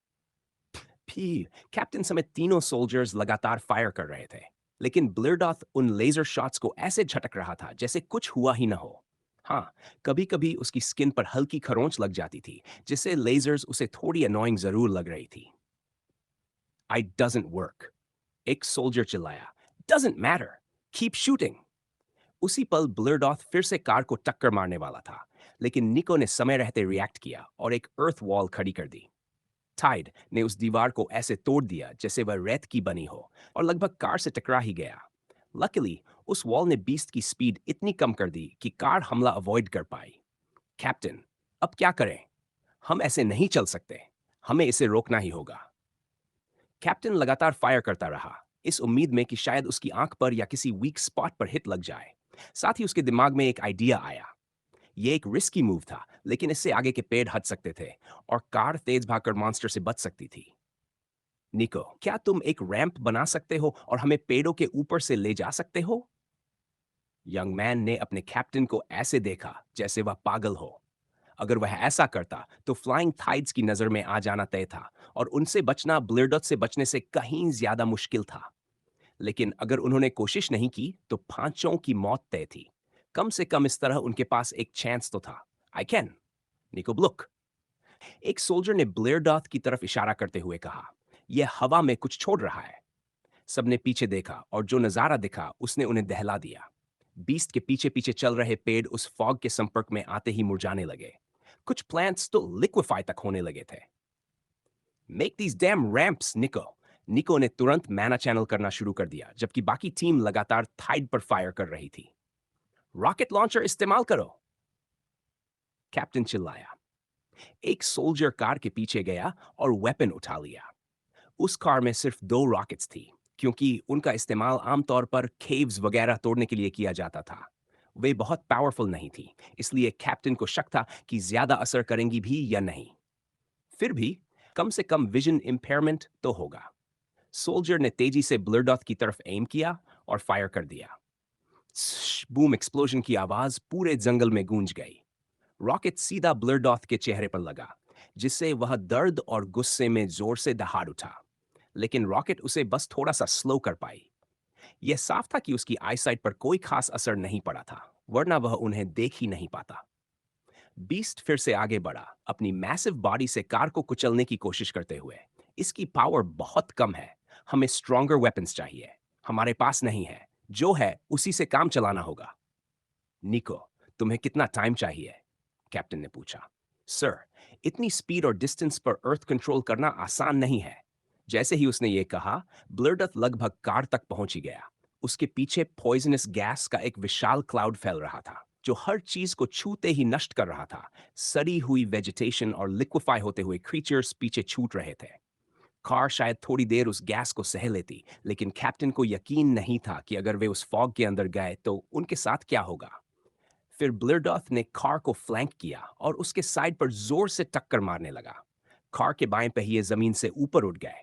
फिर कैप्टन समेत तीनों सोल्जर्स लगातार फायर कर रहे थे, लेकिन ब्लरडॉथ उन लेजर शॉट्स को ऐसे झटक रहा था जैसे कुछ हुआ ही न हो। हाँ, कभी कभी उसकी स्किन पर हल्की खरोंच लग जाती थी, जिससे लेजर्स उसे थोड़ी अनोइंग जरूर लग रही थी। आई डजंट वर्क, एक सोल्जर चिल्लाया। Doesn't matter, keep shooting. उसी पल ब्लरडॉथ फिर से कार को टक्कर मारने वाला था, लेकिन निको ने समय रहते रिएक्ट किया और एक अर्थ वॉल खड़ी कर दी। टाइड ने उस दीवार को ऐसे तोड़ दिया जैसे वह रेत की बनी हो, और लगभग कार से टकरा ही गया। लकीली उस वॉल ने बीस्ट की स्पीड इतनी कम कर दी कि कार हमला अवॉइड कर पाई। कैप्टन, अब क्या करें? हम ऐसे नहीं चल सकते, हमें इसे रोकना ही होगा। कैप्टन लगातार फायर करता रहा, इस उम्मीद में कि शायद उसकी आंख पर या किसी वीक स्पॉट पर हिट लग जाए। साथ ही उसके दिमाग में एक आइडिया आया। यह एक रिस्की मूव था, लेकिन इससे आगे के पेड़ हट सकते थे और कार तेज भागकर मॉन्स्टर से बच सकती थी। निको, क्या तुम एक रैंप बना सकते हो और हमें पेड़ों के ऊपर से ले जा सकते हो? यंग मैन ने अपने कैप्टन को ऐसे देखा जैसे वह पागल हो। अगर वह ऐसा करता तो फ्लाइंग थाइड्स की नजर में आ जाना तय था, और उनसे बचना ब्लरडॉथ से बचने से कहीं ज्यादा मुश्किल था। लेकिन अगर उन्होंने कोशिश नहीं की तो पांचों की मौत तय थी। कम से कम इस तरह उनके पास एक चांस तो था। आई कैन, निको लुक, एक सोल्जर ने ब्लेयरडॉथ की तरफ इशारा करते हुए कहा। यह हवा में कुछ छोड़ रहा है। सबने पीछे देखा और जो नजारा दिखा उसने उन्हें दहला दिया। बीस्ट के पीछे पीछे चल रहे पेड़ उस फॉग के संपर्क में आते ही मुरझाने लगे। कुछ प्लांट्स तो लिक्विफाई तक होने लगे थे। मेक दीज डैम रैंप्स, निको। निको ने तुरंत मैना चैनल करना शुरू कर दिया, जबकि बाकी टीम लगातार थाइड पर फायर कर रही थी। रॉकेट लॉन्चर इस्तेमाल करो, कैप्टन चिल्लाया। एक सोल्जर कार के पीछे गया और वेपन उठा लिया। उस कार में सिर्फ दो रॉकेट्स थी, क्योंकि उनका इस्तेमाल आमतौर पर केव्स वगैरह तोड़ने के लिए किया जाता था। वे बहुत पावरफुल नहीं थी, इसलिए कैप्टन को शक था कि ज्यादा असर करेंगी भी या नहीं। फिर भी कम से कम विजन इम्पेयरमेंट तो होगा। सोल्जर ने तेजी से ब्लरडॉथ की तरफ एम किया और फायर कर दिया। बूम एक्सप्लोजन की आवाज पूरे जंगल में गूंज गई। रॉकेट सीधा ब्लरडॉथ के चेहरे पर लगा, जिससे वह दर्द और गुस्से में जोर से दहाड़ उठा। लेकिन रॉकेट उसे बस थोड़ा सा स्लो कर पाई। यह साफ था कि उसकी आईसाइट पर कोई खास असर नहीं पड़ा था, वरना वह उन्हें देख ही नहीं पाता। बीस्ट फिर से आगे बढ़ा, अपनी मैसिव बॉडी से कार को कुचलने की कोशिश करते हुए। इसकी पावर बहुत कम है, हमें स्ट्रॉन्गर वेपन्स चाहिए। हमारे पास नहीं है, जो है उसी से काम चलाना होगा। निको, तुम्हें कितना टाइम चाहिए? कैप्टन ने पूछा। सर, इतनी स्पीड और डिस्टेंस पर अर्थ कंट्रोल करना आसान नहीं है। जैसे ही उसने ये कहा, ब्लरडथ लगभग कार तक पहुंच ही गया। उसके पीछे पॉइजनस गैस का एक विशाल क्लाउड फैल रहा था, जो हर चीज को छूते ही नष्ट कर रहा था। सड़ी हुई वेजिटेशन और लिक्विफाई होते हुए क्रीचर्स पीछे छूट रहे थे। कार शायद थोड़ी देर उस गैस को सह लेती, लेकिन कैप्टन को यकीन नहीं था कि अगर वे उस फॉग के अंदर गए तो उनके साथ क्या होगा। फिर ब्लरडॉथ ने कार को फ्लैंक किया और उसके साइड पर जोर से टक्कर मारने लगा। कार के बाएं पहिए जमीन से ऊपर उठ गए।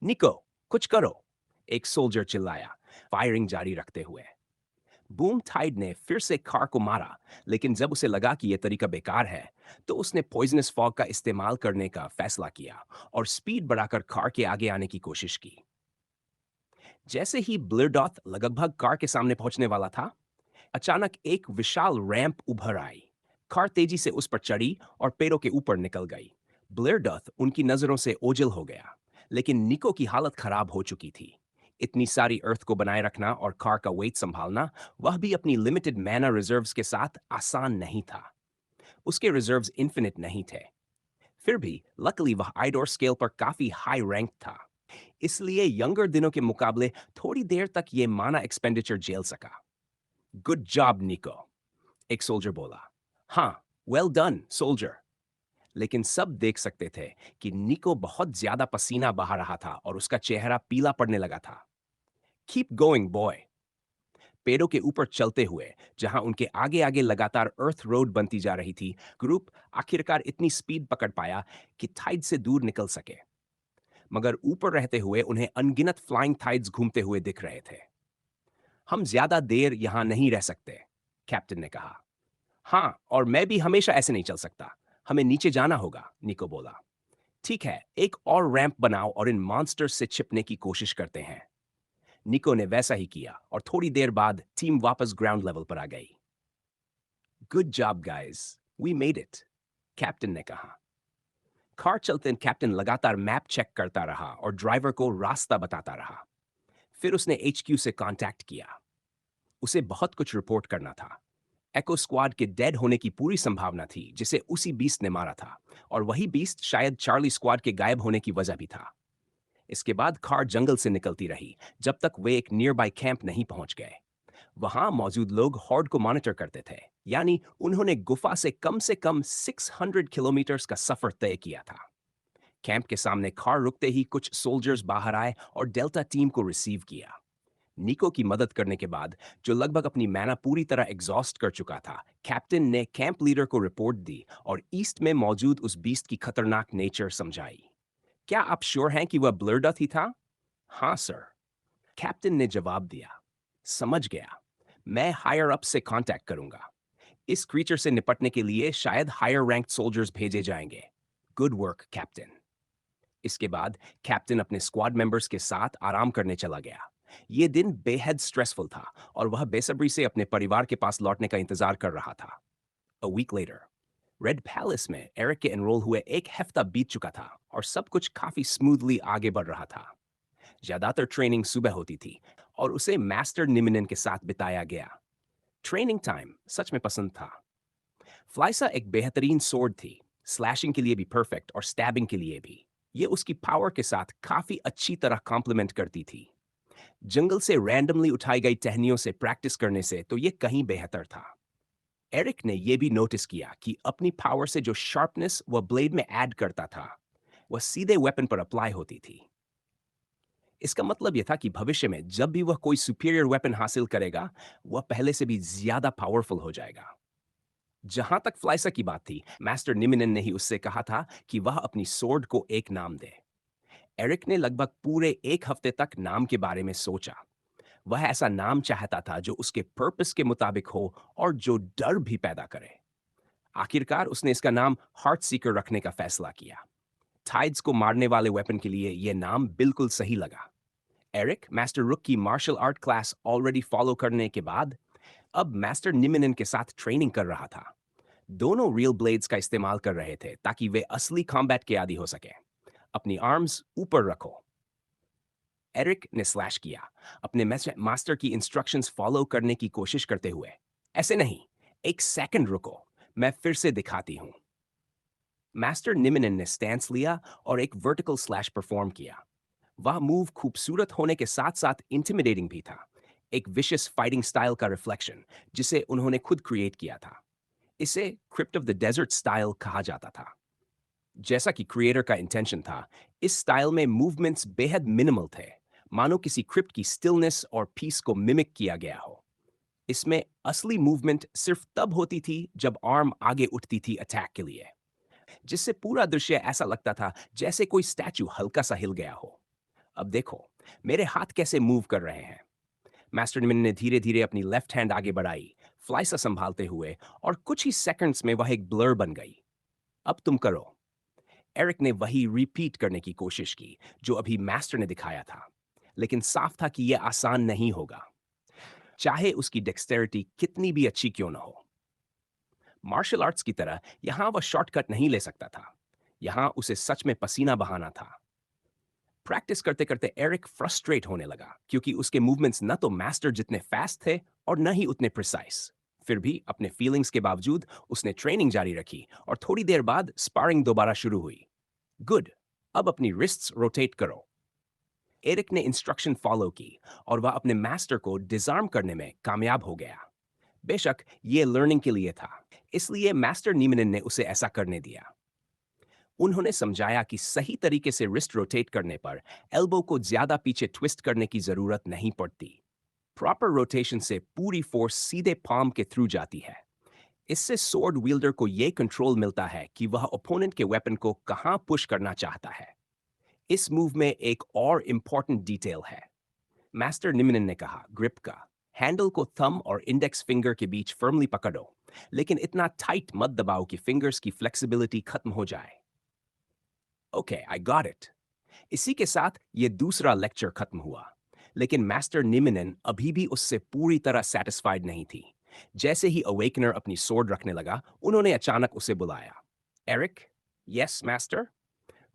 निको, कुछ करो, एक सोल्जर चिल्लाया, फायरिंग जारी रखते हुए। बूम टाइड ने फिर से कार को मारा, लेकिन जब उसे लगा कि यह तरीका बेकार है, तो उसने पॉइजनस फॉग का इस्तेमाल करने का फैसला किया और स्पीड बढ़ाकर कार के आगे आने की कोशिश की। जैसे ही ब्लरडॉथ लगभग कार के सामने पहुंचने वाला था, अचानक एक विशाल रैंप उभर आई। कार तेजी से उस पर चढ़ी और पैरों के ऊपर निकल गई। ब्लेयरडथ उनकी नजरों से ओझल हो गया, लेकिन निको की हालत खराब हो चुकी थी। इतनी सारी अर्थ को बनाए रखना और कार का वेट संभालना, वह भी अपनी लिमिटेड मैना रिजर्व्स के साथ, आसान नहीं था। उसके रिजर्व्स इन्फिनिट नहीं थे। फिर भी लकली वह आइडोर स्केल पर काफी हाई रैंक था, इसलिए यंगर दिनों के मुकाबले थोड़ी देर तक ये माना एक्सपेंडिचर झेल सका। गुड जॉब निको, एक सोल्जर बोला। हाँ, वेल डन सोल्जर। लेकिन सब देख सकते थे कि निको बहुत ज्यादा पसीना बहा रहा था और उसका चेहरा पीला पड़ने लगा था। Keep going boy. पेड़ों के ऊपर चलते हुए, जहां उनके आगे आगे लगातार अर्थ रोड बनती जा रही थी, ग्रुप आखिरकार इतनी स्पीड पकड़ पाया कि थाइड से दूर निकल सके। मगर ऊपर रहते हुए उन्हें अनगिनत फ्लाइंग थाइड्स घूमते हुए दिख रहे थे। हम ज्यादा देर यहां नहीं रह सकते, कैप्टन ने कहा। हाँ, और मैं भी हमेशा ऐसे नहीं चल सकता। हमें नीचे जाना होगा, निको बोला। ठीक है, एक और रैंप बनाओ और इन मॉन्स्टर्स से छिपने की कोशिश करते हैं। निको ने वैसा ही किया और थोड़ी देर बाद टीम वापस ग्राउंड लेवल पर आ गई। Good job guys, we made it, captain ने कहा। कार चलते कैप्टन लगातार मैप चेक करता रहा और ड्राइवर को रास्ता बताता रहा। फिर उसने एचक्यू से कांटेक्ट किया। उसे बहुत कुछ रिपोर्ट करना था। एको स्क्वाड के डेड होने की पूरी संभावना थी, जिसे उसी बीस्ट ने मारा था, और वही बीस्ट शायद चार्ली स्क्वाड के गायब होने की वजह भी था। इसके बाद कार जंगल से निकलती रही जब तक वे एक नियर बाय कैंप नहीं पहुंच गए। वहां मौजूद लोग हॉर्ड को मॉनिटर करते थे, यानी उन्होंने गुफा से कम 600 किलोमीटर का सफर तय किया था। कैंप के सामने कार रुकते ही कुछ सोल्जर्स बाहर आए और डेल्टा टीम को रिसीव किया। निको की मदद करने के बाद, जो लगभग अपनी मैना पूरी तरह एग्जॉस्ट कर चुका था, कैप्टन ने कैंप लीडर को रिपोर्ट दी और ईस्ट में मौजूद उस बीस्ट की खतरनाक नेचर समझाई। क्या आप श्योर हैं कि वह ब्लरडथ ही था? हाँ सर, कैप्टन ने जवाब दिया। समझ गया, मैं हायर अप से कांटेक्ट करूंगा। इस क्रीचर से निपटने के लिए शायद हायर रैंक्ड सोल्जर्स भेजे जाएंगे। Good work captain. इसके बाद कैप्टन अपने स्क्वाड मेंबर्स के साथ आराम करने चला गया। ये दिन बेहद स्ट्रेसफुल था और वह बेसब्री से अपने परिवार के पास लौटने का इंतजार कर रहा था। A week later, red palace में एरिक के एनरोल हुए एक हफ्ता बीत चुका था और सब कुछ काफी स्मूथली आगे बढ़ रहा था। ज्यादातर ट्रेनिंग सुबह होती थी और उसे मास्टर निमिनन के साथ बिताया गया। ट्रेनिंग टाइम सच में पसंद था। फ्लाइसा एक बेहतरीन सोर्ड थी, स्लैशिंग के लिए भी परफेक्ट और स्टैबिंग के लिए भी। ये उसकी पावर के साथ काफी अच्छी तरह कॉम्प्लीमेंट करती थी। जंगल से रैंडमली उठाई गई टहनियों से प्रैक्टिस करने से तो ये कहीं बेहतर था। एरिक ने यह भी नोटिस किया कि अपनी पावर से जो शार्पनेस वह ब्लेड में ऐड करता था, वह सीधे वेपन पर अप्लाई होती थी। इसका मतलब यह था कि भविष्य में जब भी वह कोई सुपीरियर वेपन हासिल करेगा, वह पहले से भी ज्यादा पावरफुल हो जाएगा। जहां तक फ्लाइसा की बात थी, मास्टर निमिनन ने ही उससे कहा था कि वह अपनी सोर्ड को एक नाम दे। एरिक ने लगभग पूरे एक हफ्ते तक नाम के बारे में सोचा। वह ऐसा नाम चाहता था जो उसके पर्पस के मुताबिक हो और जो डर भी पैदा करे। आखिरकार उसने इसका नाम हार्ट सीकर रखने का फैसला किया। टाइड्स को मारने वाले वेपन के लिए यह नाम बिल्कुल सही लगा। एरिक मास्टर रुक की martial art class already follow करने के बाद अब मास्टर निमिनन के साथ ट्रेनिंग कर रहा था। दोनों रियल ब्लेड्स का इस्तेमाल कर रहे थे ताकि वे असली कॉम्बैट के आदी हो सके। अपनी आर्म्स ऊपर रखो, एरिक ने स्लैश किया, अपने मास्टर की इंस्ट्रक्शंस फॉलो करने की कोशिश करते हुए। ऐसे नहीं, एक सेकंड रुको, मैं फिर से दिखाती हूं। मास्टर निमिनन ने स्टैंस लिया और एक वर्टिकल स्लैश परफॉर्म किया। वह मूव खूबसूरत होने के साथ साथ इंटिमिडेटिंग भी था, एक विशियस फाइटिंग स्टाइल का रिफ्लेक्शन जिसे उन्होंने खुद क्रिएट किया था। इसे Crypt of the Desert style कहा जाता था। जैसा कि क्रिएटर का इंटेंशन था, इस स्टाइल में मूवमेंट्स बेहद मिनिमल थे, मानो किसी क्रिप्ट की स्टिलनेस और पीस को मिमिक किया गया हो। इसमें असली मूवमेंट सिर्फ तब होती थी जब आर्म आगे उठती थी अटैक के लिए, जिससे पूरा दृश्य ऐसा लगता था जैसे कोई स्टैचू हल्का सा हिल गया हो। अब देखो, मेरे हाथ कैसे मूव कर रहे हैं। मास्टर निमिन ने धीरे धीरे अपनी लेफ्ट हैंड आगे बढ़ाई, फ्लाइसा संभालते हुए, और कुछ ही सेकंड्स में वह एक ब्लर बन गई। अब तुम करो। एरिक ने वही रिपीट करने की कोशिश की जो अभी मास्टर ने दिखाया था, लेकिन साफ था कि यह आसान नहीं होगा, चाहे उसकी डेक्सटेरिटी कितनी भी अच्छी क्यों न हो। मार्शल आर्ट्स की तरह यहां वह शॉर्टकट नहीं ले सकता था। यहां उसे सच में पसीना बहाना था। प्रैक्टिस करते करते एरिक फ्रस्ट्रेट होने लगा क्योंकि उसके मूवमेंट्स न तो मास्टर जितने फास्ट थे और न ही उतने प्रिसाइज। फिर भी अपने फीलिंग्स के बावजूद उसने ट्रेनिंग जारी रखी और थोड़ी देर बाद स्पारिंग दोबारा शुरू हुई। गुड, अब अपनी रिस्ट्स रोटेट करो। एरिक ने इंस्ट्रक्शन फॉलो की और वह अपने मास्टर को डिसआर्म करने में कामयाब हो गया। बेशक ये लर्निंग के लिए था, इसलिए मास्टर नीमनन ने उसे ऐसा करने दिया। उन्होंने समझाया कि सही तरीके से रिस्ट रोटेट करने पर एल्बो को ज्यादा पीछे ट्विस्ट करने की जरूरत नहीं पड़ती। प्रॉपर रोटेशन से पूरी फोर्स सीधे पाम के थ्रू जाती है। इससे स्वॉर्ड विल्डर को यह कंट्रोल मिलता है कि वह ओपोनेंट के वेपन को कहां पुश करना चाहता है। इस मूव में एक और इंपॉर्टेंट डिटेल है। मास्टर निमिनन ने कहा, ग्रिप का हैंडल को थंब और इंडेक्स फिंगर के बीच फर्मली पकड़ो, लेकिन इतना टाइट मत दबाओ कि फिंगर्स की फ्लेक्सिबिलिटी खत्म हो जाए। Okay, I got it. इसी के साथ ये दूसरा लेक्चर खत्म हुआ, लेकिन मास्टर निमिनन अभी भी उससे पूरी तरह सेटिस्फाइड नहीं थी। जैसे ही अवेकनर अपनी सोर्ड रखने लगा, उन्होंने अचानक उसे बुलाया। Eric. Yes master.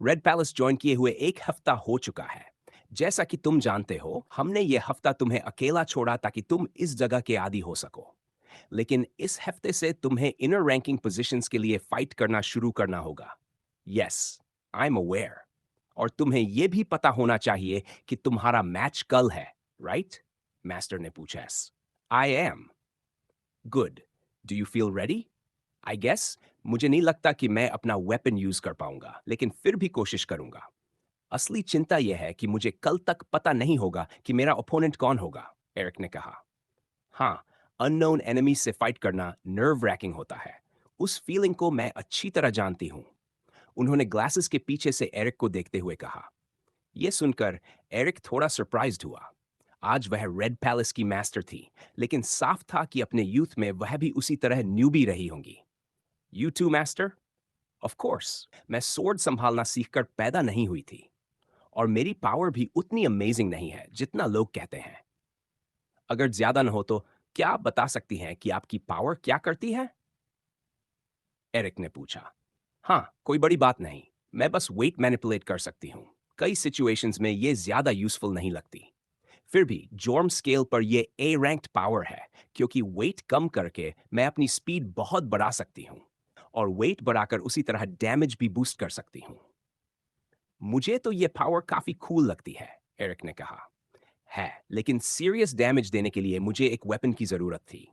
Red Palace join किए हुए एक हफ्ता हो चुका है। जैसा कि तुम जानते हो, हमने ये हफ्ता तुम्हें अकेला छोड़ा ताकि तुम इस जगह के आदी हो सको। लेकिन इस हफ्ते से तुम्हें इनर रैंकिंग पोजीशंस के लिए फाइट करना शुरू करना होगा। Yes, I am aware. और तुम्हें यह भी पता होना चाहिए कि तुम्हारा मैच कल है, राइट? मास्टर ने पूछा। I am. Good. Do you feel ready? I guess मुझे नहीं लगता कि मैं अपना वेपन यूज कर पाऊंगा, लेकिन फिर भी कोशिश करूंगा। असली चिंता यह है कि मुझे कल तक पता नहीं होगा कि मेरा ओपोनेंट कौन होगा, एरिक ने कहा। हाँ, अननोन एनिमी से फाइट करना नर्व रैकिंग होता है। उस फीलिंग को मैं अच्छी तरह जानती हूं। उन्होंने ग्लासेस के पीछे से एरिक को देखते हुए कहा। यह सुनकर एरिक थोड़ा सरप्राइज्ड हुआ। आज वह रेड पैलेस की मास्टर थी, लेकिन साफ था कि अपने यूथ में वह भी उसी तरह न्यूबी रही होंगी। You too master? Of course, मैं स्वॉर्ड संभालना सीखकर पैदा नहीं हुई थी, और मेरी पावर भी उतनी अमेजिंग नहीं है जितना लोग कहते हैं। अगर ज्यादा न हो तो क्या आप बता सकती हैं कि आपकी पावर क्या करती है? एरिक ने पूछा। हाँ, कोई बड़ी बात नहीं। मैं बस वेट मैनिपुलेट कर सकती हूँ। कई सिचुएशंस में ये ज्यादा यूजफुल नहीं लगती। फिर भी जॉर्म स्केल पर ये ए रैंक्ड पावर है, क्योंकि वेट कम करके मैं अपनी स्पीड बहुत बढ़ा सकती हूँ, और वेट बढ़ाकर उसी तरह डैमेज भी बूस्ट कर सकती हूँ। मुझे तो ये पावर काफी कूल लगती है, एरिक ने कहा। है, लेकिन सीरियस डैमेज देने के लिए मुझे एक वेपन की जरूरत थी।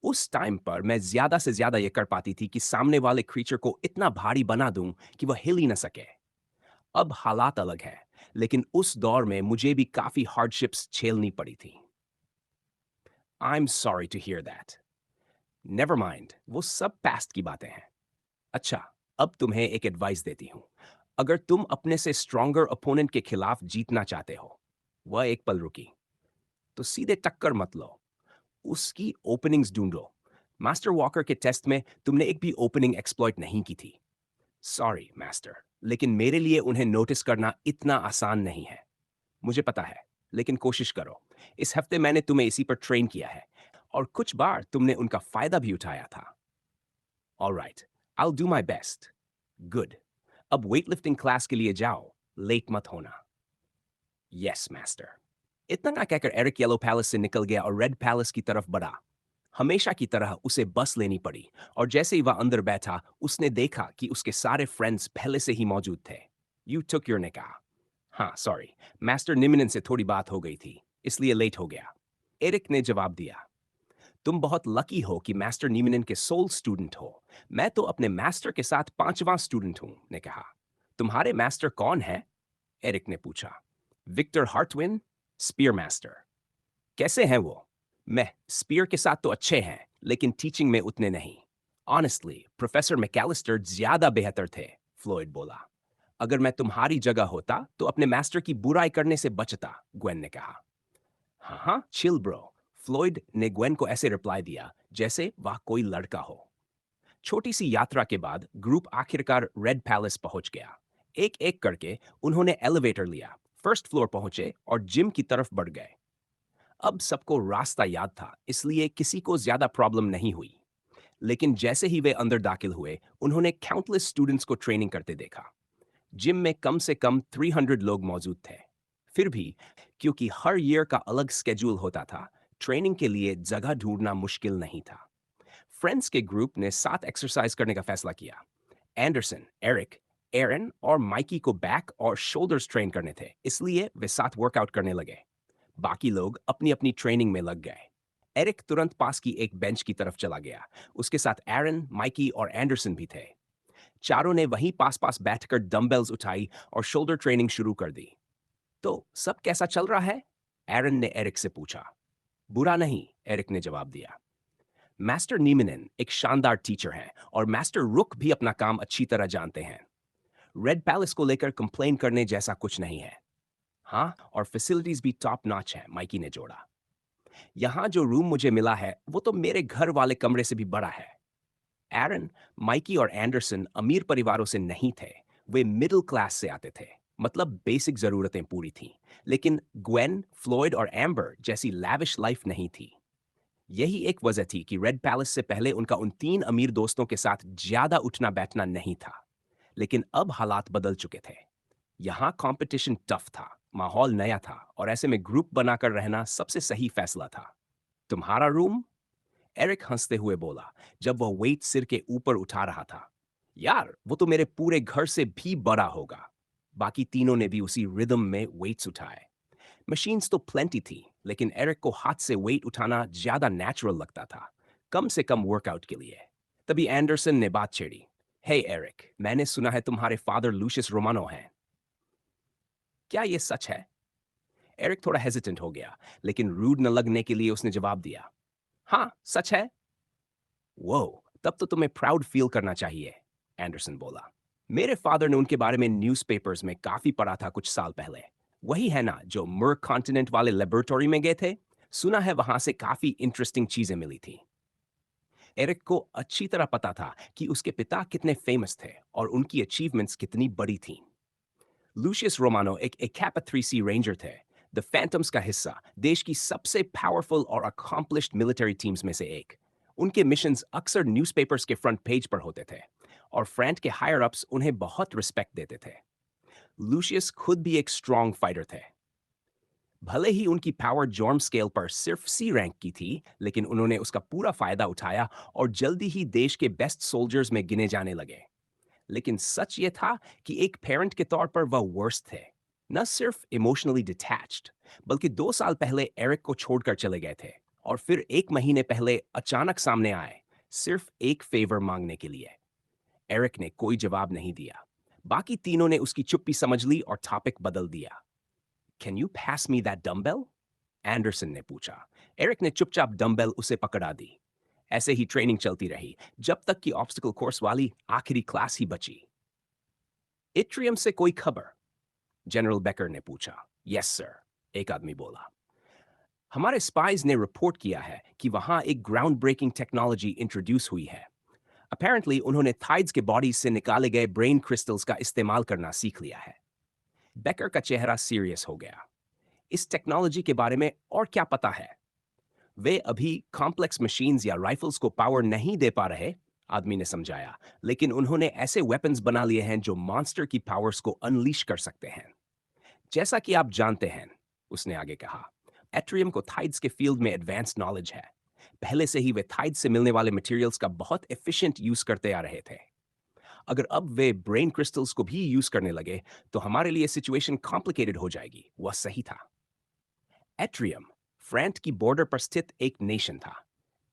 उस टाइम पर मैं ज्यादा से ज्यादा ये कर पाती थी कि सामने वाले क्रीचर को इतना भारी बना दूं कि वह हिल ही न सके। अब हालात अलग है, लेकिन उस दौर में मुझे भी काफी हार्डशिप्स झेलनी पड़ी थी। I am sorry to hear that. Never mind, वो सब पास्ट की बातें हैं। अच्छा, अब तुम्हें एक एडवाइस देती हूँ। अगर तुम अपने से स्ट्रॉन्गर अपोनेंट के खिलाफ जीतना चाहते हो, वह एक पल रुकी, तो सीधे टक्कर मत लो, उसकी ओपनिंग्स ढूंढो। मास्टर वॉकर के टेस्ट में तुमने एक भी ओपनिंग एक्सप्लॉइट नहीं की थी। सॉरी मास्टर, लेकिन मेरे लिए उन्हें नोटिस करना इतना आसान नहीं है। मुझे पता है, लेकिन कोशिश करो। इस हफ्ते मैंने तुम्हें इसी पर ट्रेन किया है, और कुछ बार तुमने उनका फायदा भी उठाया था। Alright, I will do my best. Good. अब वेटलिफ्टिंग क्लास के लिए जाओ, लेट मत होना। Yes master. इतना ना कहकर एरिक येलो पैलेस से निकल गया और रेड पैलेस की तरफ बढ़ा। हमेशा की तरह उसे बस लेनी पड़ी और जैसे ही वह अंदर बैठा उसने देखा कि उसके सारे फ्रेंड्स पहले से ही मौजूद थे। यू टुक योर ने कहा। हाँ सॉरी, मास्टर निमिनन से थोड़ी बात हो गई थी इसलिए लेट हो गया, एरिक ने जवाब दिया। तुम बहुत लकी हो कि मास्टर नीमिनन के सोल स्टूडेंट हो। मैं तो अपने मास्टर के साथ पांचवां स्टूडेंट हूं, ने कहा। तुम्हारे मास्टर कौन है? एरिक ने पूछा। Victor Hartwin, spear master. कैसे हैं वो? मैं स्पीयर के साथ तो अच्छे हैं लेकिन टीचिंग में उतने नहीं। ऑनेस्टली प्रोफेसर मैकेलिस्टर ज्यादा बेहतर थे, फ्लोयड बोला। अगर मैं तुम्हारी जगह होता तो अपने मास्टर की बुराई करने से बचता, ग्वेन ने कहा। हाँ हाँ चिल ब्रो, फ्लोयड ने ग्वेन को ऐसे रिप्लाई दिया जैसे वह कोई लड़का हो। छोटी सी यात्रा के बाद ग्रुप आखिरकार रेड पैलेस पहुंच गया। एक एक करके उन्होंने एलिवेटर लिया, फर्स्ट फ्लोर पहुंचे और जिम की तरफ बढ़ गए। अब सबको रास्ता याद था इसलिए किसी को ज्यादा प्रॉब्लम नहीं हुई। लेकिन जैसे ही वे अंदर दाखिल हुए उन्होंने काउंटलेस स्टूडेंट्स को ट्रेनिंग करते देखा। जिम में कम से कम 300 लोग मौजूद थे। फिर भी क्योंकि हर ईयर का अलग स्केड्यूल होता था, ट्रेनिंग के लिए जगह ढूंढना मुश्किल नहीं था। फ्रेंड्स के ग्रुप ने 7 एक्सरसाइज करने का फैसला किया। एंडरसन, एरिक, एरन और माइकी को बैक और शोल्डर्स ट्रेन करने थे इसलिए वे 7 वर्कआउट करने लगे। बाकी लोग अपनी अपनी ट्रेनिंग में लग गए। एरिक तुरंत पास की एक बेंच की तरफ चला गया। उसके साथ एरन, माइकी और एंडरसन भी थे। चारों ने वहीं पास पास बैठकर डंबल्स उठाई और शोल्डर ट्रेनिंग शुरू कर दी। तो सब कैसा चल रहा है? एरन ने एरिक से पूछा। बुरा नहीं, एरिक ने जवाब दिया। मास्टर नीमिनन एक शानदार टीचर हैं और मास्टर रुक भी अपना काम अच्छी तरह जानते हैं। रेड पैलेस को लेकर कंप्लेन करने जैसा कुछ नहीं है। हाँ, और फैसिलिटीज भी टॉप नॉच है, माइकी ने जोड़ा। यहाँ जो रूम मुझे मिला है वो तो मेरे घर वाले कमरे से भी बड़ा है। एरन, माइकी और एंडरसन अमीर परिवारों से नहीं थे। वे मिडिल क्लास से आते थे, मतलब बेसिक जरूरतें पूरी थीं। लेकिन ग्वेन, फ्लॉयड और एम्बर जैसी लैविश लाइफ नहीं थी। यही एक वजह थी कि रेड पैलेस से पहले उनका उन 3 अमीर दोस्तों के साथ ज्यादा उठना बैठना नहीं था। लेकिन अब हालात बदल चुके थे। यहाँ कंपटीशन टफ था, माहौल नया था और ऐसे में ग्रुप बनाकर रहना सबसे सही फैसला था। तुम्हारा रूम? एरिक हंसते हुए बोला जब वह वेट सिर के ऊपर उठा रहा था। यार वो तो मेरे पूरे घर से भी बड़ा होगा। बाकी तीनों ने भी उसी रिदम में वेट्स उठाए। मशीन्स तो प्लेंटी थी लेकिन एरिक को हाथ से वेट उठाना ज्यादा नेचुरल लगता था, कम से कम वर्कआउट के लिए। तभी एंडरसन ने बात छेड़ी। हे एरिक, मैंने सुना है तुम्हारे फादर लूशियस रोमानो हैं। क्या ये सच है? एरिक थोड़ा हेजिटेंट हो गया, लेकिन रूड न लगने के लिए उसने जवाब दिया। हाँ सच है। वो तब तो तुम्हें प्राउड फील करना चाहिए, एंडरसन बोला। मेरे फादर ने उनके बारे में न्यूज़पेपर्स में काफी पढ़ा था कुछ साल पहले। वही है ना जो मर्क कॉन्टिनेंट वाले लेबोरेटरी में गए थे? सुना है वहां से काफी इंटरेस्टिंग चीजें मिली थी। एरिक को अच्छी तरह पता था कि उसके पिता कितने फेमस थे और उनकी अचीवमेंट्स कितनी बड़ी थीं। लूशियस रोमानो एक एकापा 3C रेंजर थे, द फैंटम्स का हिस्सा, देश की सबसे पावरफुल और अकॉम्प्लिश्ड मिलिट्री टीम्स में से एक। उनके मिशंस अक्सर न्यूज़पेपर्स के फ्रंट पेज पर होते थे और फ्रंट के हायर अप्स उन्हें बहुत रिस्पेक्ट देते थे। लूशियस खुद भी एक स्ट्रॉन्ग फाइटर थे। भले ही उनकी पावर जॉर्म स्केल पर सिर्फ सी रैंक की थी, लेकिन उन्होंने उसका पूरा फायदा उठाया और जल्दी ही देश के बेस्ट सोल्जर्स में गिने जाने लगे। लेकिन सच ये था कि एक पेरेंट के तौर पर वह वर्स्ट थे। न सिर्फ इमोशनली डिटैच्ड, बल्कि 2 साल पहले एरिक को छोड़कर चले गए थे और फिर 1 महीने पहले अचानक सामने आए, सिर्फ एक फेवर मांगने के लिए। एरिक ने कोई जवाब नहीं दिया। बाकी तीनों ने उसकी चुप्पी समझ ली और टॉपिक बदल दिया। Can you pass me that dumbbell? Anderson ने पूछा। एरिक ने चुपचाप डम्बेल उसे पकड़ा दी। ऐसे ही ट्रेनिंग चलती रही जब तक कि ऑब्स्टिकल कोर्स वाली आखिरी क्लास ही बची। इट्रियम से कोई खबर? जनरल बेकर ने पूछा। यस सर, एक आदमी बोला। हमारे स्पाइज ने रिपोर्ट किया है कि वहां एक ग्राउंड ब्रेकिंग टेक्नोलॉजी इंट्रोड्यूस हुई है। अपेरेंटली उन्होंने थाइड्स के बॉडीज से निकाले गए ब्रेन क्रिस्टल्स का इस्तेमाल करना सीख लिया है। बेकर का चेहरा सीरियस हो गया। इस टेक्नोलॉजी के बारे में और क्या पता है? वे अभी कॉम्प्लेक्स मशीन्स या राइफल्स को पावर नहीं दे पा रहे, आदमी ने समझाया, लेकिन उन्होंने ऐसे वेपन्स बना लिए हैं जो मॉन्स्टर की पावर्स को अनलीश कर सकते हैं। जैसा कि आप जानते हैं, उसने आगे कहा, एट्रियम को थाइड्स के फील्ड में एडवांस नॉलेज है। पहले से ही वे थाइड से मिलने वाले मटेरियल्स का बहुत एफिशिएंट यूज करते आ रहे थे। अगर अब वे ब्रेन क्रिस्टल्स को भी यूज करने लगे तो हमारे लिए सिचुएशन कॉम्प्लिकेटेड हो जाएगी। वह सही था। एट्रियम फ्रांस की बॉर्डर पर स्थित एक नेशन था।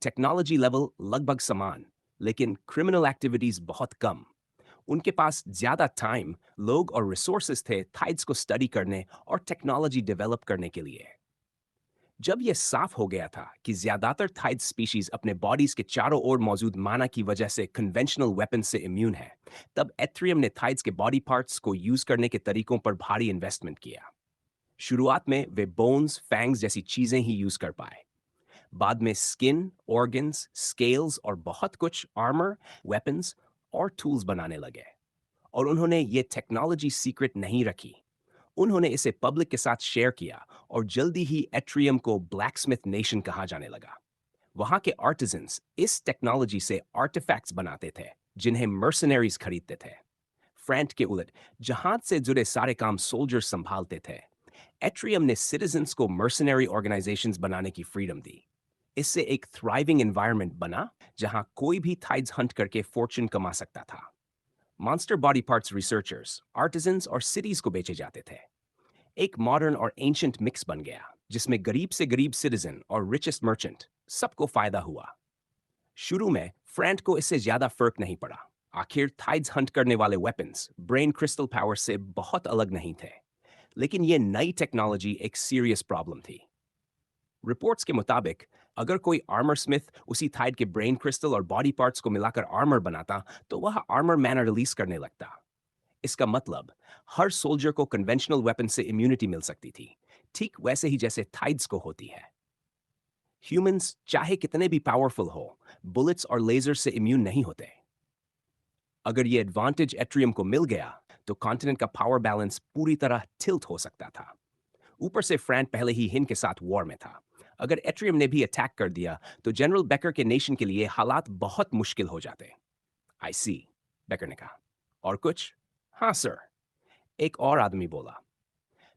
टेक्नोलॉजी लेवल लगभग समान, लेकिन क्रिमिनल एक्टिविटीज बहुत कम। उनके पास ज्यादा टाइम, लोग और रिसोर्सेज थे थाइड्स को स्टडी करने और टेक्नोलॉजी डेवलप करने के लिए। जब यह साफ हो गया था कि ज्यादातर थाइड स्पीशीज अपने बॉडीज के चारों ओर मौजूद माना की वजह से कन्वेंशनल वेपन से इम्यून है, तब एथरियम ने थाइड्स के बॉडी पार्ट्स को यूज करने के तरीकों पर भारी इन्वेस्टमेंट किया। शुरुआत में वे बोन्स, फैंग्स जैसी चीजें ही यूज कर पाए। बाद में स्किन, ऑर्गन्स, स्केल्स और बहुत कुछ आर्मर, वेपन्स और टूल्स बनाने लगे। और उन्होंने ये टेक्नोलॉजी सीक्रेट नहीं रखी। उन्होंने इसे पब्लिक के साथ शेयर किया और जल्दी ही एट्रियम को ब्लैकस्मिथ नेशन कहा जाने लगा। वहां के आर्टिजन्स इस टेक्नोलॉजी से आर्टिफैक्ट्स बनाते थे जिन्हें मर्सनरीज खरीदते थे। फ्रांस के उलट जहाज से जुड़े सारे काम सोल्जर्स संभालते थे। एट्रियम ने सिटीजन्स को मर्सनरी ऑर्गेनाइजेशंस बनाने की फ्रीडम दी। इससे एक थ्राइविंग एनवायरनमेंट बना जहां कोई भी थाइड्स हंट करके फॉर्चून कमा सकता था। Monster body parts researchers, artisans और सिटीज को बेचे जाते थे। एक मॉडर्न और एंशिएंट मिक्स बन गया जिसमें गरीब से गरीब सिटीजन और रिचेस्ट मर्चेंट सबको फायदा हुआ। शुरू में फ्रांस को इससे ज्यादा फर्क नहीं पड़ा। आखिर थाइड्स हंट करने वाले वेपन्स ब्रेन क्रिस्टल पावर से बहुत अलग नहीं थे। लेकिन यह नई टेक्नोलॉजी एक सीरियस प्रॉब्लम थी। रिपोर्ट्स के मुताबिक अगर कोई आर्मर स्मिथ उसी थाइड के ब्रेन क्रिस्टल और बॉडी पार्ट्स को मिलाकर आर्मर बनाता तो वह आर्मर मैना रिलीज करने लगता। इसका मतलब हर सोल्जर को कन्वेंशनल वेपन से इम्यूनिटी मिल सकती थी, ठीक वैसे ही जैसे थाइड्स को होती है। ह्यूमंस चाहे कितने भी पावरफुल हो, बुलेट्स और लेजर से इम्यून नहीं होते। अगर ये एडवांटेज एट्रियम को मिल गया तो कॉन्टिनेंट का पावर बैलेंस पूरी तरह टिल्ट हो सकता था। ऊपर से फ्रांस पहले ही हिंद के साथ वॉर में था। अगर एट्रियम ने भी अटैक कर दिया तो जनरल बेकर के नेशन के लिए हालात बहुत मुश्किल हो जाते। आई सी, बेकर ने कहा। और कुछ? हाँ सर, एक और आदमी बोला।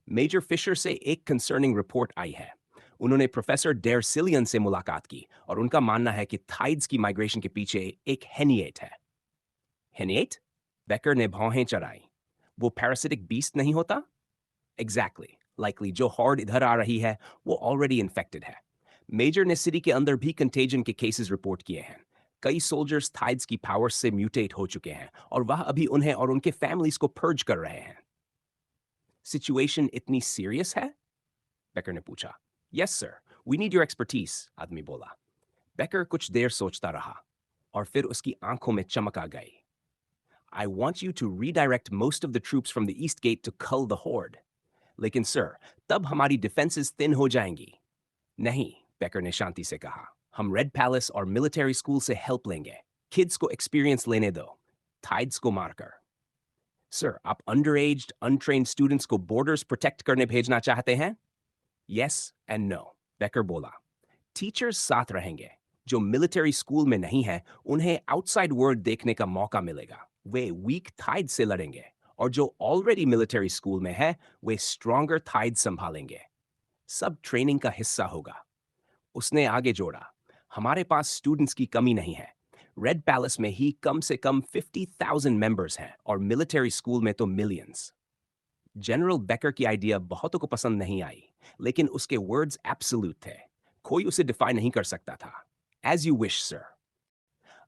मेजर फिशर से एक कंसर्निंग रिपोर्ट आई है। उन्होंने प्रोफेसर डेर सिलियन से मुलाकात की और उनका मानना है कि थाइड्स की माइग्रेशन के पीछे एक हेनिएट है। हेनिएट? बेकर ने भौहें चढ़ाई। वो पैरासिटिक बीस्ट नहीं होता? एग्जैक्टली, लाइकली जो हॉर्ड इधर आ रही है वो ऑलरेडी इन्फेक्टेड है। मेजर ने सिटी के अंदर भी कंटेजन के केसेस रिपोर्ट किए हैं। कई सोल्जर्स थाइड्स की पावर से म्यूटेट हो चुके हैं और वह अभी उन्हें और उनके फैमिलीज को पर्ज कर रहे हैं। सिचुएशन इतनी सीरियस है? बेकर ने पूछा। Yes sir, we need your expertise, आदमी बोला। बेकर कुछ देर सोचता रहा और फिर उसकी आंखों में चमक आ गई। I want you to redirect most of the troops from the east gate to cull the horde. लेकिन सर, तब हमारी डिफेंसेस थिन हो जाएंगी। नहीं, बेकर ने शांति से कहा। हम रेड पैलेस और मिलिट्री स्कूल से हेल्प लेंगे। किड्स को एक्सपीरियंस लेने दो, थाइड्स को मारकर। सर, आप अंडर एज्ड अनट्रेन्ड स्टूडेंट्स को बॉर्डर्स प्रोटेक्ट करने भेजना चाहते हैं? यस एंड नो, बेकर बोला। टीचर्स साथ रहेंगे। जो मिलिट्री स्कूल में नहीं है उन्हें आउटसाइड वर्ल्ड देखने का मौका मिलेगा। वे वीक थाइड से लड़ेंगे और जो ऑलरेडी मिलिट्री स्कूल में है वे स्ट्रॉन्गर थाइड संभालेंगे। सब ट्रेनिंग का हिस्सा होगा। उसने आगे जोड़ा, हमारे पास स्टूडेंट्स की कमी नहीं है। रेड पैलेस में ही कम से कम 50,000 मेंबर्स हैं और मिलिट्री स्कूल में तो मिलियंस। जनरल बेकर की आइडिया बहुतों को पसंद नहीं आई, लेकिन उसके वर्ड्स एब्सोल्यूट थे। कोई उसे डिफाई नहीं कर सकता था। As you wish sir.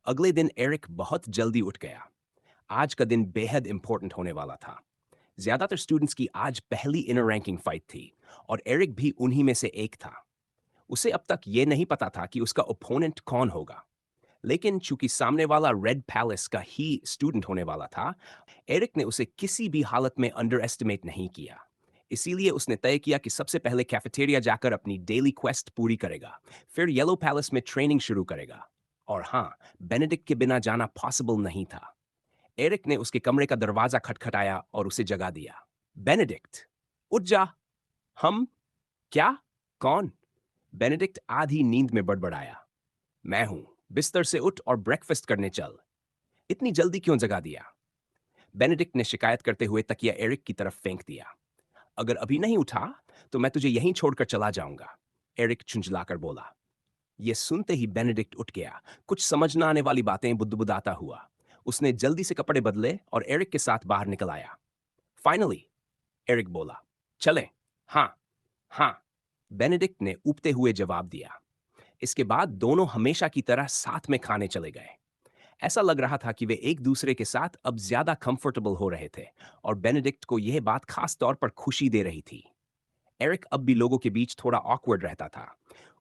अगले दिन एरिक बहुत जल्दी उठ गया। आज का दिन बेहद इंपॉर्टेंट होने वाला था। ज्यादातर स्टूडेंट्स की आज पहली इनर रैंकिंग फाइट थी और एरिक भी उन्हीं में से एक था। उसे अब तक ये नहीं पता था कि उसका ओपोनेंट कौन होगा। लेकिन चूंकि सामने वाला रेड पैलेस का ही स्टूडेंट होने वाला था, एरिक ने उसे किसी भी हालत में अंडर एस्टिमेट नहीं किया। इसीलिए उसने तय किया कि सबसे पहले कैफेटेरिया जाकर अपनी डेली क्वेस्ट पूरी करेगा, फिर येलो पैलेस में ट्रेनिंग शुरू करेगा। और हाँ, बेनेडिक्ट के बिना जाना पॉसिबल नहीं था। एरिक ने उसके कमरे का दरवाजा खटखटाया और उसे जगा दिया। बेनेडिक्ट, उठ जा। हम? क्या? कौन? बेनेडिक्ट आधी नींद में बड़बड़ाया। मैं हूं, बिस्तर से उठ और ब्रेकफास्ट करने चल। इतनी जल्दी क्यों जगा दिया? बेनेडिक्ट ने शिकायत करते हुए तकिया एरिक की तरफ फेंक दिया। अगर अभी नहीं उठा तो मैं तुझे यहीं छोड़कर चला जाऊंगा, एरिक झुंझलाकर बोला। ये सुनते ही बेनेडिक्ट उठ गया, कुछ समझ न आने वाली बातें बुदबुदाता हुआ। उसने जल्दी से कपड़े बदले और एरिक के साथ बाहर निकल आया। फाइनली, एरिक बोला, चलें? हाँ, हाँ, बेनेडिक्ट ने ऊबते हुए जवाब दिया। इसके बाद दोनों हमेशा की तरह साथ में खाने चले गए। ऐसा लग रहा था कि वे एक दूसरे के साथ अब ज्यादा कंफर्टेबल हो रहे थे और बेनेडिक्ट को यह बात खास तौर पर खुशी दे रही थी। एरिक अब भी लोगों के बीच थोड़ा ऑकवर्ड रहता था।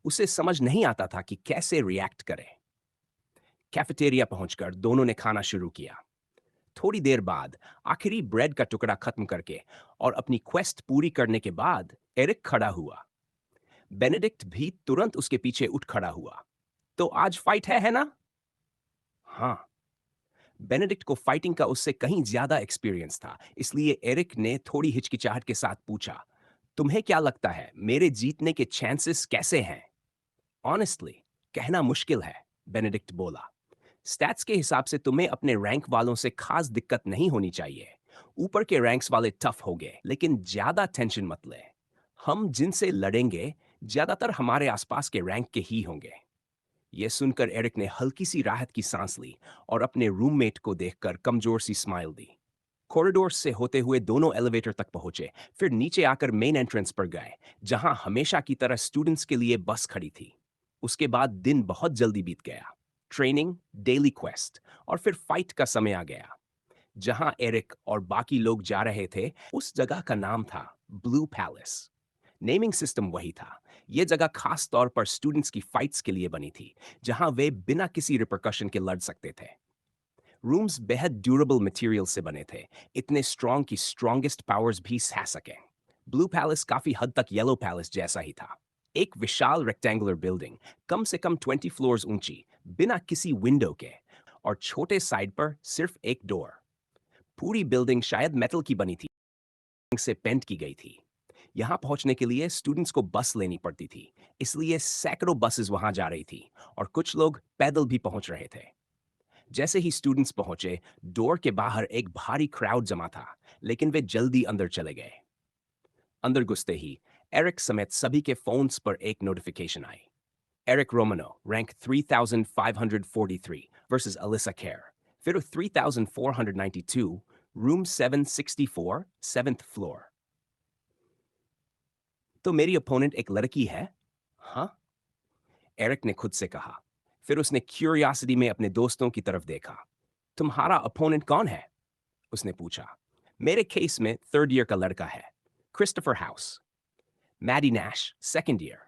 उसे समझ नहीं आता था कि कैसे रिएक्ट करे। कैफेटेरिया पहुंचकर दोनों ने खाना शुरू किया। थोड़ी देर बाद आखिरी ब्रेड का टुकड़ा खत्म करके और अपनी क्वेस्ट पूरी करने के बाद एरिक खड़ा हुआ। बेनेडिक्ट भी तुरंत उसके पीछे उठ खड़ा हुआ। तो आज फाइट है ना? हाँ। बेनेडिक्ट को फाइटिंग का उससे कहीं ज्यादा एक्सपीरियंस था, इसलिए एरिक ने थोड़ी हिचकिचाहट के साथ पूछा, तुम्हें क्या लगता है मेरे जीतने के चांसेस कैसे हैं? ऑनेस्टली, कहना मुश्किल है, बेनेडिक्ट बोला। स्टैट्स के हिसाब से तुम्हें अपने रैंक वालों से खास दिक्कत नहीं होनी चाहिए। ऊपर के रैंक्स वाले टफ होंगे, लेकिन ज्यादा टेंशन मत ले। हम जिनसे लड़ेंगे, ज्यादातर हमारे आसपास के रैंक के ही होंगे। यह सुनकर एरिक ने हल्की सी राहत की सांस ली और अपने रूममेट को देखकर कमजोर सी स्माइल दी। कॉरिडोर से होते हुए दोनों एलिवेटर तक पहुंचे, फिर नीचे आकर मेन एंट्रेंस पर गए, जहां हमेशा की तरह स्टूडेंट्स के लिए बस खड़ी थी। उसके बाद दिन बहुत जल्दी बीत गया। ट्रेनिंग, डेली क्वेस्ट और फिर फाइट का समय आ गया। जहां एरिक और बाकी लोग जा रहे थे, उस जगह का नाम था ब्लू पैलेस। नेमिंग सिस्टम वही था। यह जगह खास तौर पर स्टूडेंट्स की फाइट्स के लिए बनी थी, जहां वे बिना किसी रिपरकशन के लड़ सकते थे। रूम्स बेहद ड्यूरेबल मटेरियल से बने थे, इतने स्ट्रॉन्ग कि स्ट्रॉन्गेस्ट पावर्स भी सह सकें। ब्लू पैलेस काफी हद तक येलो पैलेस जैसा ही था। एक विशाल रेक्टेंगुलर बिल्डिंग, कम से कम 20 फ्लोर्स ऊंची, बिना किसी विंडो के, और छोटे साइड पर सिर्फ एक डोर। पूरी बिल्डिंग शायद मेटल की बनी थी, से पेंट की गई थी। यहां पहुंचने के लिए स्टूडेंट्स को बस लेनी पड़ती थी, इसलिए सैकड़ों बसेस वहां जा रही थी और कुछ लोग पैदल भी पहुंच रहे थे। जैसे ही स्टूडेंट्स पहुंचे, डोर के बाहर एक भारी क्राउड जमा था, लेकिन वे जल्दी अंदर चले गए। अंदर घुसते ही एरिक समेत सभी के फोन्स पर एक नोटिफिकेशन आई। Eric Romano, rank 3543 versus Alisa Kear. फिर 3492, रूम 764, 7th फ्लोर। तो मेरी अपोनेंट एक लड़की है? हाँ, एरिक ने खुद से कहा। फिर उसने क्यूरियोसिटी में अपने दोस्तों की तरफ देखा। तुम्हारा अपोनेंट कौन है? उसने पूछा। मेरे केस में थर्ड ईयर का लड़का है, Christopher House. Maddie Nash, second year.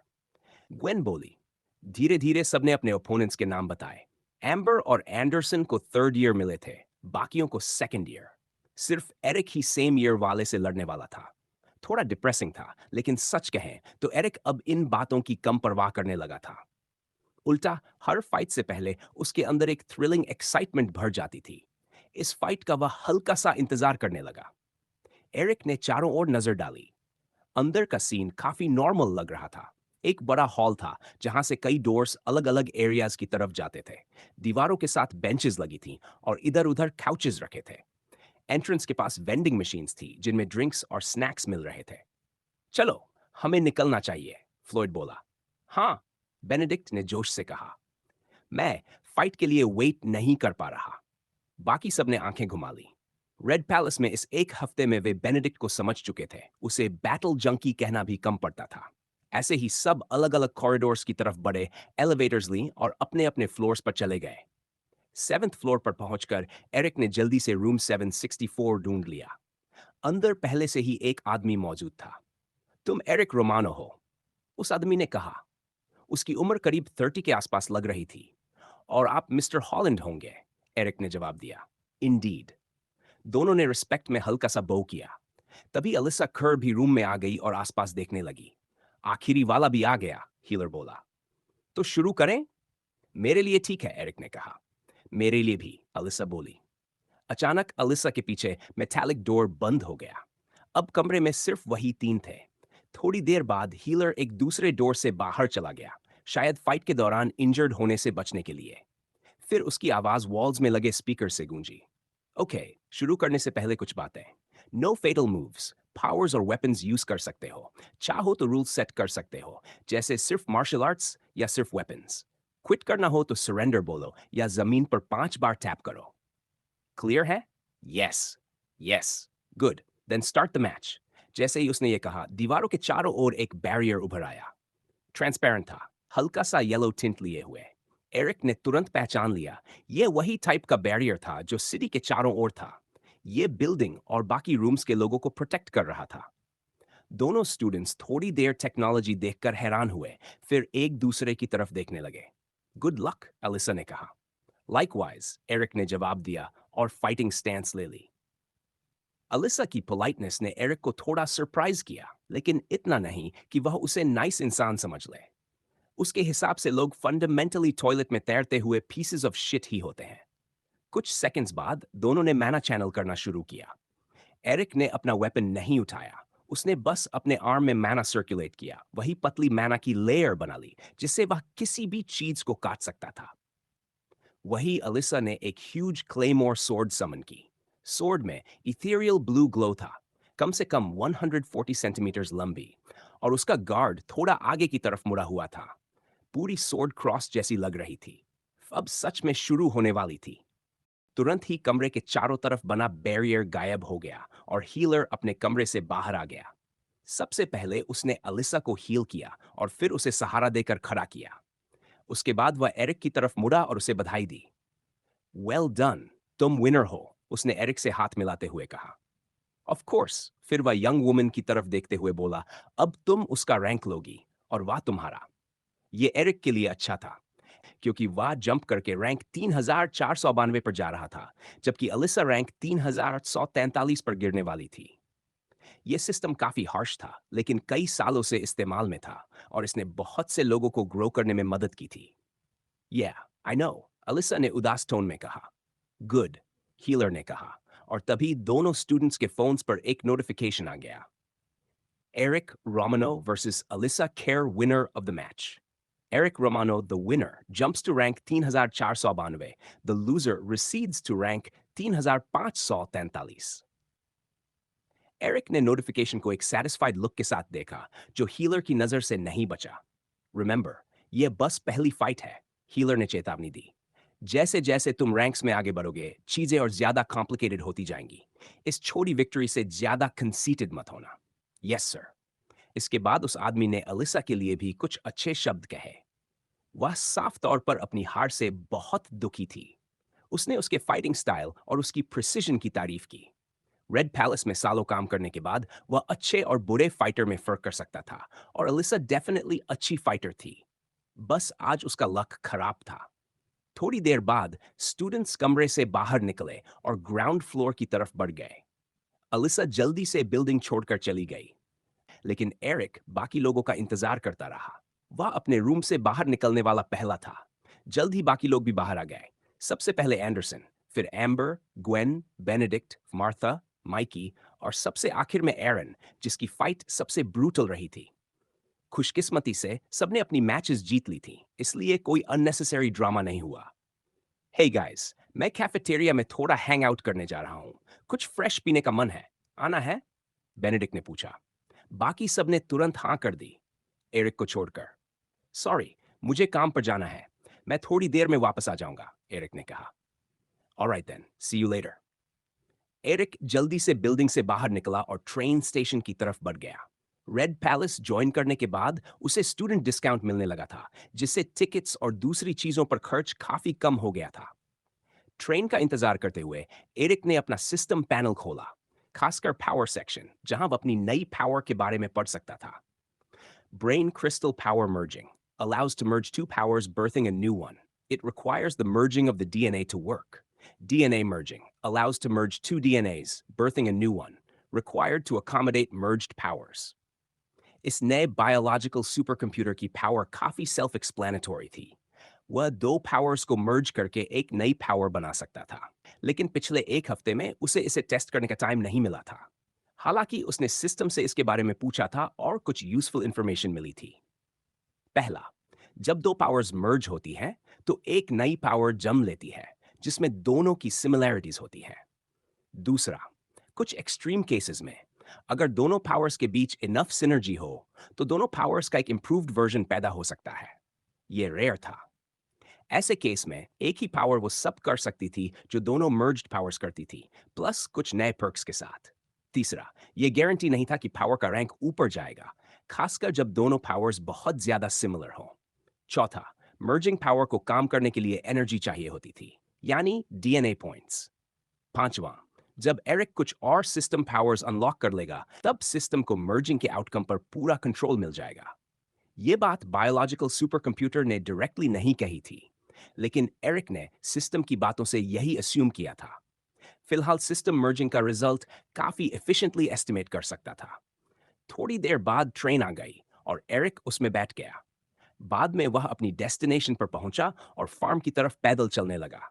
Gwen बोली। धीरे धीरे सबने अपने ओपोनेंट्स के नाम बताए। एम्बर और एंडरसन को थर्ड ईयर मिले थे, बाकियों को सेकंड ईयर। सिर्फ एरिक ही सेम ईयर वाले से लड़ने वाला था। थोड़ा डिप्रेसिंग था, लेकिन सच कहें तो एरिक अब इन बातों की कम परवाह करने लगा था। उल्टा हर फाइट से पहले उसके अंदर एक थ्रिलिंग एक्साइटमेंट भर जाती थी। इस फाइट का वह हल्का सा इंतजार करने लगा। एरिक ने चारों ओर नजर डाली। अंदर का सीन काफी नॉर्मल लग रहा था। एक बड़ा हॉल था, जहां से कई डोर्स अलग अलग एरियाज की तरफ जाते थे। दीवारों के साथ बेंचेस लगी थीं और इधर उधर काउचेस रखे थे। एंट्रेंस के पास वेंडिंग मशीन्स थी, जिनमें ड्रिंक्स और स्नैक्स मिल रहे थे। चलो, हमें निकलना चाहिए, फ्लोयड बोला। हाँ, बेनेडिक्ट ने जोश से कहा। मैं फाइट के लिए वेट नहीं कर पा रहा। बाकी सबने आंखें घुमा ली। रेड पैलेस में इस एक हफ्ते में वे बेनेडिक्ट को समझ चुके थे। उसे बैटल जंकी कहना भी कम पड़ता था। ऐसे ही सब अलग अलग कॉरिडोर्स की तरफ बढ़े, एलिवेटर्स ली और अपने अपने फ्लोर्स पर चले गए। 7th फ्लोर पर पहुंचकर एरिक ने जल्दी से रूम 764 ढूंढ लिया। अंदर पहले से ही एक आदमी मौजूद था। तुम एरिक रोमानो हो? उस आदमी ने कहा। उसकी उम्र करीब 30 के आसपास लग रही थी। और आप मिस्टर हॉलैंड होंगे, एरिक ने जवाब दिया। इंडीड। दोनों ने रिस्पेक्ट में हल्का सा बो किया। तभी अलिसा खर भी रूम में आ गई और आसपास देखने लगी। आखिरी वाला भी आ गया, हीलर बोला। तो शुरू करें? मेरे लिए ठीक है, एरिक ने कहा। मेरे लिए भी, अलिसा बोली। अचानक अलिसा के पीछे मेटालिक डोर बंद हो गया। अब कमरे में सिर्फ वही तीन थे। थोड़ी देर बाद हीलर एक दूसरे डोर से बाहर चला गया, शायद फाइट के दौरान इंजर्ड होने से बचने के लिए। फिर उसकी आवाज वॉल्स में लगे स्पीकर से गूंजी। ओके, शुरू करने से पहले कुछ बातें। नो फेटल मूव्स, पावर्स और वेपन्स यूज कर सकते हो। चाहो तो रूल सेट कर सकते हो, जैसे सिर्फ मार्शल आर्ट्स या सिर्फ वेपन्स। क्विट करना हो तो सरेंडर बोलो या जमीन पर 5 बार टैप करो। क्लियर है? Yes, yes, good. Then start the match. जैसे ही उसने ये कहा, दीवारों के चारों ओर एक बैरियर उभर आया। ट्रांसपेरेंट था, हल्का सा येलो टिंट लिए हुए। एरिक ने तुरंत पहचान लिया, ये वही टाइप का बैरियर था जो सिटी के चारों ओर था। ये बिल्डिंग और बाकी रूम्स के लोगों को प्रोटेक्ट कर रहा था। दोनों स्टूडेंट्स थोड़ी देर टेक्नोलॉजी देखकर हैरान हुए, फिर एक दूसरे की तरफ देखने लगे। गुड लक, एलिसा ने कहा। लाइकवाइज, एरिक ने जवाब दिया और फाइटिंग स्टैंस ले ली। अलिसा की पोलाइटनेस ने एरिक को थोड़ा सरप्राइज किया, लेकिन इतना नहीं कि वह उसे नाइस इंसान समझ ले। उसके हिसाब से लोग फंडामेंटली टॉयलेट में तैरते हुए पीसेस ऑफ शिट ही होते हैं। कुछ सेकंड्स बाद दोनों ने मैना चैनल करना शुरू किया। एरिक ने अपना वेपन नहीं उठाया, उसने बस अपने आर्म में मैना सर्कुलेट किया, वही पतली मैना की लेयर बना ली जिससे वह किसी भी चीज को काट सकता था। वही अलिसा ने एक ह्यूज क्लेमोर सोर्ड समन की। सोर्ड में इथेरियल ब्लू ग्लो था, कम से कम 140 सेंटीमीटर्स लंबी, और उसका गार्ड थोड़ा आगे की तरफ मुड़ा हुआ था। पूरी सोर्ड क्रॉस जैसी लग रही थी। अब सच में शुरू होने वाली थी। तुरंत ही कमरे के चारों तरफ बना बैरियर गायब हो गया और हीलर अपने कमरे से बाहर आ गया। सबसे पहले उसने अलिसा को हील किया और फिर उसे सहारा देकर खड़ा किया। उसके बाद वह एरिक की तरफ मुड़ा और उसे बधाई दी। वेल डन, तुम विनर हो, उसने एरिक से हाथ मिलाते हुए कहा। ऑफ कोर्स, फिर वह यंग वुमन की तरफ देखते हुए बोला, अब तुम उसका रैंक लोगी और वह तुम्हारा। ये एरिक के लिए अच्छा था, क्योंकि वह जंप करके रैंक 3492 पर जा रहा था, जबकि अलिसा रैंक 3843 पर गिरने वाली थी। यह सिस्टम काफी हार्श था, लेकिन कई सालों से इस्तेमाल में था और इसने बहुत से लोगों को ग्रो करने में मदद की थी। आई नो, अलिसा ने उदास टोन में कहा। गुड, हीलर ने कहा, और तभी दोनों स्टूडेंट्स के फोन्स पर एक नोटिफिकेशन आ गया। Eric Romano versus Alyssa Kerr, winner of the match. Eric Romano, the winner, jumps to rank 3492. The loser recedes to rank 3543. Eric ने नोटिफिकेशन को एक सैटिस्फाइड लुक के साथ देखा, जो हीलर की नजर से नहीं बचा। रिमेंबर, यह बस पहली फाइट है, हीलर ने चेतावनी दी। जैसे जैसे तुम रैंक्स में आगे बढ़ोगे, चीजें और ज्यादा कॉम्प्लिकेटेड होती जाएंगी। इस छोटी विक्ट्री से ज्यादा कंसीटेड मत होना। Yes sir. इसके बाद उस आदमी ने अलिसा के लिए भी कुछ अच्छे शब्द कहे। वह साफ तौर पर अपनी हार से बहुत दुखी थी। उसने उसके फाइटिंग स्टाइल और उसकी प्रिसिजन की तारीफ की। रेड पैलेस में सालों काम करने के बाद वह अच्छे और बुरे फाइटर में फर्क कर सकता था, और अलिसा डेफिनेटली अच्छी फाइटर थी। बस आज उसका लक खराब था। थोड़ी देर बाद स्टूडेंट्स कमरे से बाहर निकले और ग्राउंड फ्लोर की तरफ बढ़ गए। अलिसा जल्दी से बिल्डिंग छोड़कर चली गई, लेकिन एरिक बाकी लोगों का इंतजार करता रहा। वह अपने रूम से बाहर निकलने वाला पहला था। जल्द ही बाकी लोग भी बाहर आ गए। सबसे पहले एंडरसन, फिर amber, Gwen, Benedict, Martha, Mikey और सबसे आखिर में एरन, जिसकी फाइट सबसे ब्रूटल रही थी। खुशकिस्मती से सबने अपनी मैचेस जीत ली थी, इसलिए कोई अननेसेसरी ड्रामा नहीं हुआ। हे गाइस, मैं कैफेटेरिया में थोड़ा हैंग आउट करने जा रहा हूँ। कुछ फ्रेश पीने का मन है, आना है? बेनेडिक्ट ने पूछा। बाकी सबने तुरंत हाँ कर दी, एरिक को छोड़कर। सॉरी, मुझे काम पर जाना है, मैं थोड़ी देर में वापस आ जाऊंगा, एरिक ने कहा। Alright then, see you later. Eric जल्दी से बिल्डिंग से बाहर निकला और ट्रेन स्टेशन की तरफ बढ़ गया। रेड पैलेस ज्वाइन करने के बाद उसे स्टूडेंट डिस्काउंट मिलने लगा था, जिससे टिकट्स और दूसरी चीजों पर खर्च काफी कम हो गया था। ट्रेन का इंतजार करते हुए एरिक ने अपना सिस्टम पैनल खोला, खासकर पावर सेक्शन, जहां वह अपनी नई पावर के बारे में पढ़ सकता था। Brain crystal power merging allows to merge two powers, birthing a new one. It requires the merging of the DNA to work. DNA merging allows to merge two DNAs, birthing a new one, required to accommodate merged powers. इस नए biological supercomputer की power काफी self explanatory थी। वह दो powers को मर्ज करके एक नई पावर बना सकता था, लेकिन पिछले एक हफ्ते में उसे इसे टेस्ट करने का टाइम नहीं मिला था। हालांकि उसने सिस्टम से इसके बारे में पूछा था और कुछ यूजफुल इंफॉर्मेशन मिली थी। पहला, जब दो पावर्स मर्ज होती हैं तो एक नई पावर जन्म लेती है जिसमें दोनों की सिमिलैरिटीज होती हैं। दूसरा, कुछ एक्सट्रीम केसेस में अगर दोनों पावर्स के बीच इनफ सिनर्जी हो तो दोनों पावर्स का एक इंप्रूव्ड वर्जन पैदा हो सकता है। ये रेयर था। ऐसे केस में एक ही पावर वो सब कर सकती थी जो दोनों मर्ज्ड पावर्स करती थी, प्लस कुछ नए पर्क्स के साथ। तीसरा, ये गारंटी नहीं था कि पावर का रैंक ऊपर जाएगा, खासकर जब दोनों पावर्स बहुत ज्यादा सिमिलर हों। चौथा, मर्जिंग पावर को काम करने के लिए एनर्जी चाहिए होती थी, यानी डीएनए पॉइंट्स। पांचवा, जब एरिक कुछ और सिस्टम पावर्स अनलॉक कर लेगा तब सिस्टम को मर्जिंग के आउटकम पर पूरा कंट्रोल मिल जाएगा। ये बात बायोलॉजिकल सुपर कंप्यूटर ने डायरेक्टली नहीं कही थी, लेकिन एरिक ने सिस्टम की बातों से यही अस्यूम किया था। फिलहाल सिस्टम मर्जिंग का रिजल्ट काफी एफिशिएंटली एस्टिमेट कर सकता था। थोड़ी देर बाद ट्रेन आ गई और एरिक उसमें बैठ गया। बाद में वह अपनी डेस्टिनेशन पर पहुंचा और फार्म की तरफ पैदल चलने लगा।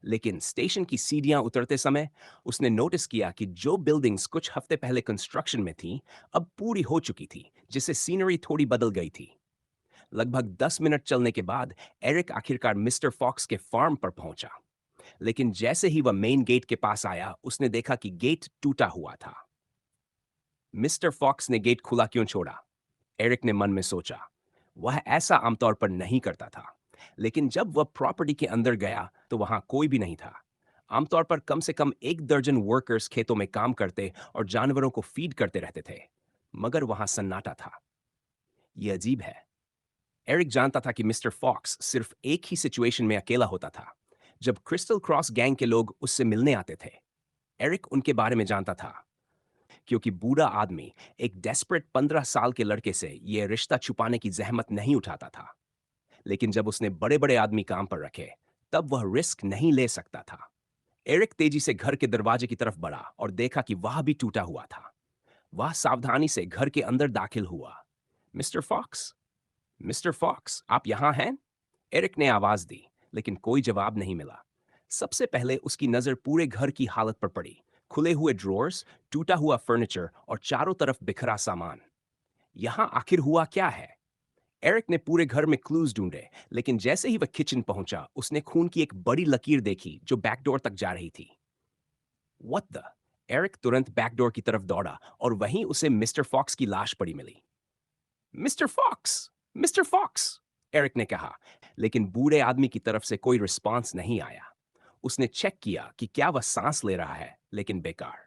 लेकिन स्टेशन की सीढ़ियां उतरते समय उसने नोटिस किया कि जो बिल्डिंग्स कुछ हफ्ते पहले कंस्ट्रक्शन में थीं, अब पूरी हो चुकी थी, जिससे सीनरी थोड़ी बदल गई थी। लगभग 10 मिनट चलने के बाद एरिक आखिरकार मिस्टर फॉक्स के फार्म पर पहुंचा। लेकिन जैसे ही वह मेन गेट के पास आया, उसने देखा कि गेट टूटा हुआ था। मिस्टर फॉक्स ने गेट खुला क्यों छोड़ा? एरिक ने मन में सोचा। वह ऐसा आमतौर पर नहीं करता था, लेकिन जब वह प्रॉपर्टी के अंदर गया तो वहां कोई भी नहीं था। आमतौर पर कम से कम 1 दर्जन वर्कर्स खेतों में काम करते और जानवरों को फीड करते रहते थे, मगर वहां सन्नाटा था। यह अजीब है। एरिक जानता था कि मिस्टर फॉक्स सिर्फ एक ही सिचुएशन में अकेला होता था, जब क्रिस्टल क्रॉस गैंग के लोग उससे मिलने आते थे। एरिक उनके बारे में जानता था, क्योंकि बूढ़ा आदमी एक डेस्परेट 15 साल के लड़के से यह रिश्ता छुपाने की जहमत नहीं उठाता था। लेकिन जब उसने बड़े बड़े आदमी काम पर रखे, तब वह रिस्क नहीं ले सकता था। एरिक तेजी से घर के दरवाजे की तरफ बढ़ा और देखा कि वह भी टूटा हुआ था। वह सावधानी से घर के अंदर दाखिल हुआ। मिस्टर फॉक्स, मिस्टर फॉक्स, आप यहां हैं? एरिक ने आवाज दी, लेकिन कोई जवाब नहीं मिला। सबसे पहले उसकी नजर पूरे घर की हालत पर पड़ी। खुले हुए ड्रॉर्स, टूटा हुआ फर्नीचर और चारों तरफ बिखरा सामान। यहां आखिर हुआ क्या है? एरिक ने पूरे घर में क्लूज ढूंढे, लेकिन जैसे ही वह किचन पहुंचा, उसने खून की एक बड़ी लकीर देखी जो बैकडोर तक जा रही थी। What the? एरिक तुरंत बैकडोर की तरफ दौड़ा और वहीं उसे मिस्टर फॉक्स की लाश पड़ी मिली। Mister Fox! Mister Fox! Eric ने कहा, लेकिन बूढ़े आदमी की तरफ से कोई रिस्पांस नहीं आया। उसने चेक किया कि क्या वह सांस ले रहा है, लेकिन बेकार।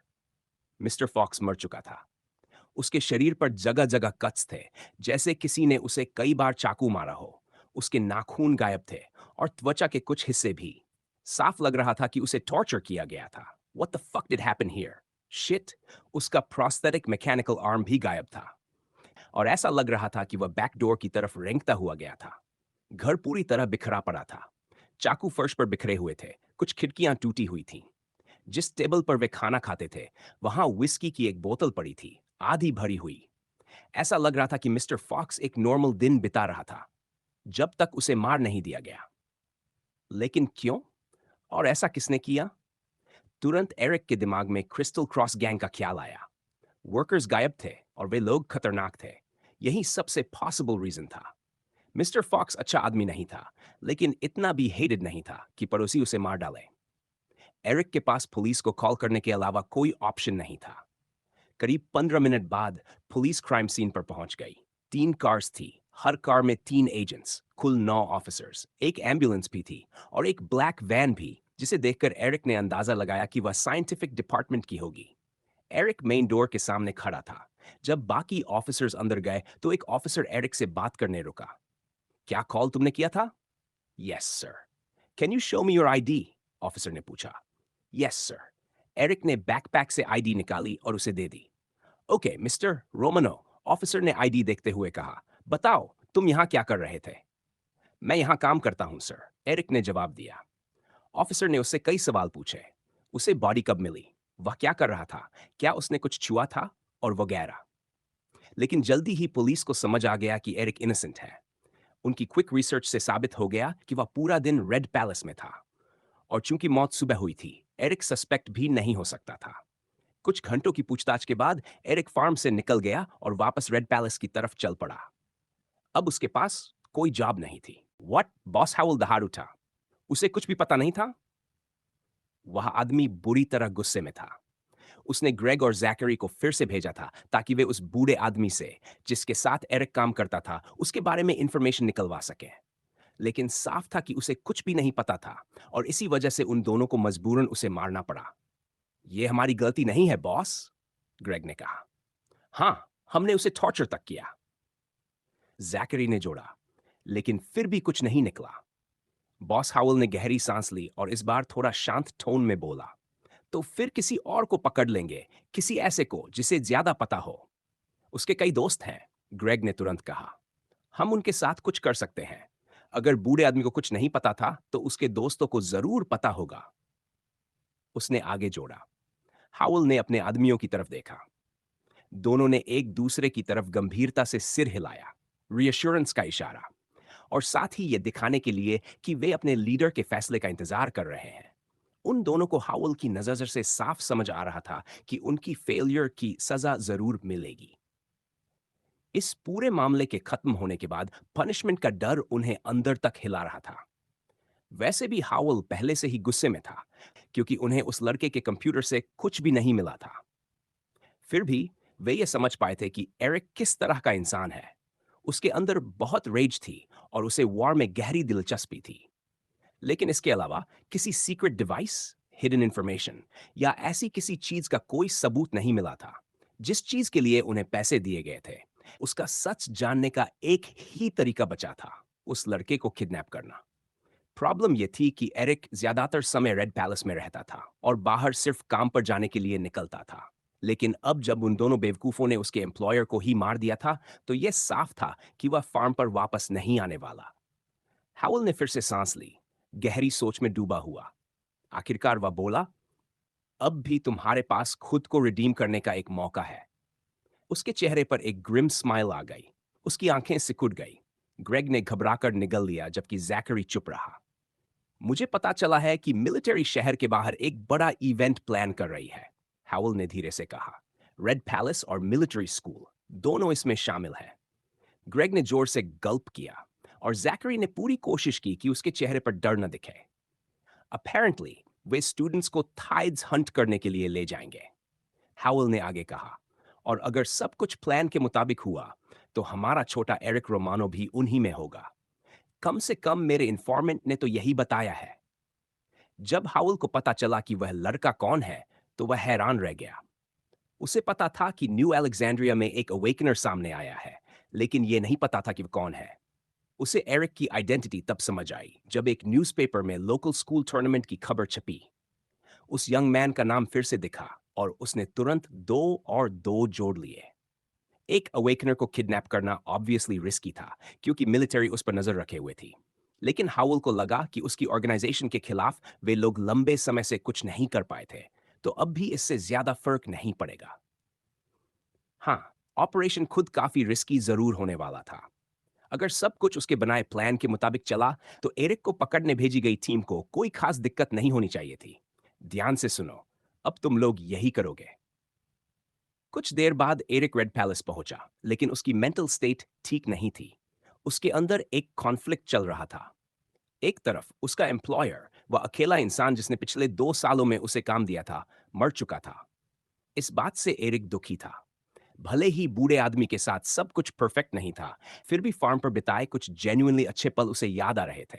मिस्टर फॉक्स मर चुका था। उसके शरीर पर जगह जगह कट्स थे, जैसे किसी ने उसे कई बार चाकू मारा हो। उसके नाखून गायब थे और त्वचा के कुछ हिस्से भी। साफ लग रहा था कि उसे टॉर्चर किया गया था। What the fuck did happen here? Shit! उसका प्रोस्थेटिक मैकेनिकल आर्म भी गायब था और ऐसा लग रहा था कि वह बैकडोर की तरफ रेंगता हुआ गया था। घर पूरी तरह बिखरा पड़ा था। चाकू फर्श पर बिखरे हुए थे, कुछ खिड़कियां टूटी हुई थीं। जिस टेबल पर वे खाना खाते थे, वहां विस्की की एक बोतल पड़ी थी, आधी भरी हुई। ऐसा लग रहा था कि मिस्टर फॉक्स एक नॉर्मल दिन बिता रहा था, जब तक उसे मार नहीं दिया गया। लेकिन क्यों? और ऐसा किसने किया? तुरंत एरिक के दिमाग में क्रिस्टल क्रॉस गैंग का ख्याल आया। वर्कर्स गायब थे और वे लोग खतरनाक थे। यही सबसे पॉसिबल रीजन था। मिस्टर फॉक्स अच्छा आदमी नहीं था, लेकिन इतना भी हेटेड नहीं था कि पड़ोसी उसे मार डाले। एरिक के पास पुलिस को कॉल करने के अलावा कोई ऑप्शन नहीं था। करीब 15 मिनट बाद पुलिस क्राइम सीन पर पहुंच गई। 3 कार्स थी, हर कार में 3 एजेंट्स, कुल 9 ऑफिसर्स, एक एम्बुलेंस भी थी और एक ब्लैक वैन भी, जिसे देखकर एरिक ने अंदाजा लगाया कि वह साइंटिफिक डिपार्टमेंट की होगी। एरिक मेन डोर के सामने खड़ा था। जब बाकी ऑफिसर्स अंदर गए तो एक ऑफिसर एरिक से बात करने रुका। क्या कॉल तुमने किया था? Yes sir. Can you show me your ID? Officer ने पूछा। Yes sir. एरिक ने बैकपैक से आईडी निकाली और उसे दे दी। ओके मिस्टर रोमनो, ऑफिसर ने आईडी देखते हुए कहा, बताओ तुम यहां क्या कर रहे थे? मैं यहां काम करता हूं सर, एरिक ने जवाब दिया। ऑफिसर ने उससे कई सवाल पूछे। उसे बॉडी कब मिली? वह क्या कर रहा था? क्या उसने कुछ छुआ था? और वगैरह। लेकिन जल्दी ही पुलिस को समझ आ गया कि एरिक इनोसेंट है। उनकी क्विक रिसर्च से साबित हो गया कि वह पूरा दिन रेड पैलेस में था और चूंकि मौत सुबह हुई थी, एरिक सस्पेक्ट भी नहीं हो सकता था। कुछ घंटों की पूछताछ के बाद एरिक फार्म से निकल गया और वापस रेड पैलेस की तरफ चल पड़ा। अब उसके पास कोई जॉब नहीं थी। व्हाट? बॉस हाउल दहाड़ू था। उसे कुछ भी पता नहीं था। वह आदमी बुरी तरह गुस्से में था। उसने ग्रेग और जैकरी को फिर से भेजा था ताकि वे उस बूढ़े आदमी से, जिसके साथ एरिक काम करता था, उसके बारे में इंफॉर्मेशन निकलवा सकें। लेकिन साफ था कि उसे कुछ भी नहीं पता था और इसी वजह से उन दोनों को मजबूरन उसे मारना पड़ा। "ये हमारी गलती नहीं है, बॉस," ग्रेग ने कहा। "हाँ, हमने उसे टॉर्चर तक किया," जैकरी ने जोड़ा। लेकिन फिर भी कुछ नहीं निकला। बॉस हाउल ने गहरी सांस ली और इस बार थोड़ा शांत टोन में बोला, "तो फिर किसी और को पकड़ लेंगे, किसी ऐसे को जिसे ज्यादा पता हो। उसके कई दोस्त हैं," ग्रेग ने तुरंत कहा। "हम उनके साथ कुछ कर सकते हैं। अगर बूढ़े आदमी को कुछ नहीं पता था, तो उसके दोस्तों को जरूर पता होगा," उसने आगे जोड़ा। हाउल ने अपने आदमियों की तरफ देखा। दोनों ने एक दूसरे की तरफ गंभीरता से सिर हिलाया, रियश्योरेंस का इशारा, और साथ ही ये दिखाने के लिए कि वे अपने लीडर के फैसले का इंतजार कर रहे हैं। उन दोनों को हाउल की नजर से साफ समझ आ रहा था कि उनकी फेलियर की सजा जरूर मिलेगी। इस पूरे मामले के खत्म होने के बाद पनिशमेंट का डर उन्हें अंदर तक हिला रहा था। वैसे भी हाउल पहले से ही गुस्से में था, क्योंकि उन्हें उस लड़के के कंप्यूटर से कुछ भी नहीं मिला था। फिर भी वे ये समझ पाए थे कि एरिक किस तरह का इंसान है। उसके अंदर बहुत रेज थी और उसे वॉर में गहरी दिलचस्पी थी। लेकिन इसके अलावा किसी सीक्रेट डिवाइस, हिडन इंफॉर्मेशन या ऐसी किसी चीज का कोई सबूत नहीं मिला था। जिस चीज के लिए उन्हें पैसे दिए गए थे, उसका सच जानने का एक ही तरीका बचा था, उस लड़के को किडनैप करना। प्रॉब्लम यह थी कि एरिक ज्यादातर समय रेड पैलेस में रहता था और बाहर सिर्फ काम पर जाने के लिए निकलता था। लेकिन अब जब उन दोनों बेवकूफों ने उसके एम्प्लॉयर को ही मार दिया था, तो यह साफ था कि वह फार्म पर वापस नहीं आने वाला। हाउल ने फिर से सांस ली, गहरी सोच में डूबा हुआ। आखिरकार वह बोला, "अब भी तुम्हारे पास खुद को रिडीम करने का एक मौका है।" उसके चेहरे पर एक ग्रिम स्माइल आ गई। उसकी आंखें सिकुड़ गई। ग्रेग ने घबराकर निगल लिया, जबकि जैकरी चुप रहा। "मुझे पता चला है कि मिलिट्री शहर के बाहर एक बड़ा इवेंट प्लान कर रही है," हाउल ने धीरे से कहा। "रेड पैलेस और मिलिट्री स्कूल दोनों इसमें शामिल हैं।" ग्रेग ने जोर से गल्प किया और जैकरी ने पूरी कोशिश की कि उसके चेहरे पर डर न दिखे। "अपेरेंटली वे स्टूडेंट्स को थाइड्स हंट करने के लिए ले जाएंगे," हाउल ने आगे कहा। "और अगर सब कुछ प्लान के मुताबिक हुआ, तो हमारा छोटा एरिक रोमानो भी उन्हीं में होगा। कम से कम मेरे इन्फॉर्मेंट ने तो यही बताया है।" जब हाउल को पता चला कि वह लड़का कौन है, तो वह हैरान रह गया। उसे पता था कि न्यू अलेक्जेंड्रिया में एक अवेकनर सामने आया है, लेकिन यह नहीं पता था कि वह कौन है। उसे एरिक की आइडेंटिटी तब समझ आई जब एक न्यूज़पेपर में लोकल स्कूल टूर्नामेंट की खबर छपी। उस यंग मैन का नाम फिर से दिखा और उसने तुरंत दो और दो जोड़ लिए। एक अवेकनर को किडनैप करना ऑब्वियसली रिस्की था, क्योंकि मिलिट्री उस पर नजर रखे हुए थी। लेकिन हाउल को लगा कि उसकी ऑर्गेनाइजेशन के खिलाफ वे लोग लंबे समय से कुछ नहीं कर पाए थे, तो अब भी इससे ज्यादा फर्क नहीं पड़ेगा। हाँ, ऑपरेशन खुद काफी रिस्की जरूर होने वाला था। अगर सब कुछ उसके बनाए प्लान के मुताबिक चला, तो एरिक को पकड़ने भेजी गई टीम को कोई खास दिक्कत नहीं होनी चाहिए थी। ध्यान से सुनो, अब तुम लोग यही करोगे। कुछ देर बाद एरिक रेड पैलेस पहुंचा, लेकिन उसकी मेंटल स्टेट ठीक नहीं थी। उसके अंदर एक कॉन्फ्लिक्ट चल रहा था। एक तरफ उसका एम्प्लॉयर, वह अकेला इंसान जिसने पिछले 2 सालों में उसे काम दिया था, मर चुका था। इस बात से एरिक दुखी था। भले ही बूढ़े आदमी के साथ सब कुछ परफेक्ट नहीं था, फिर भी फार्म पर बिताए कुछ जेन्युइनली अच्छे पल उसे याद आ रहे थे।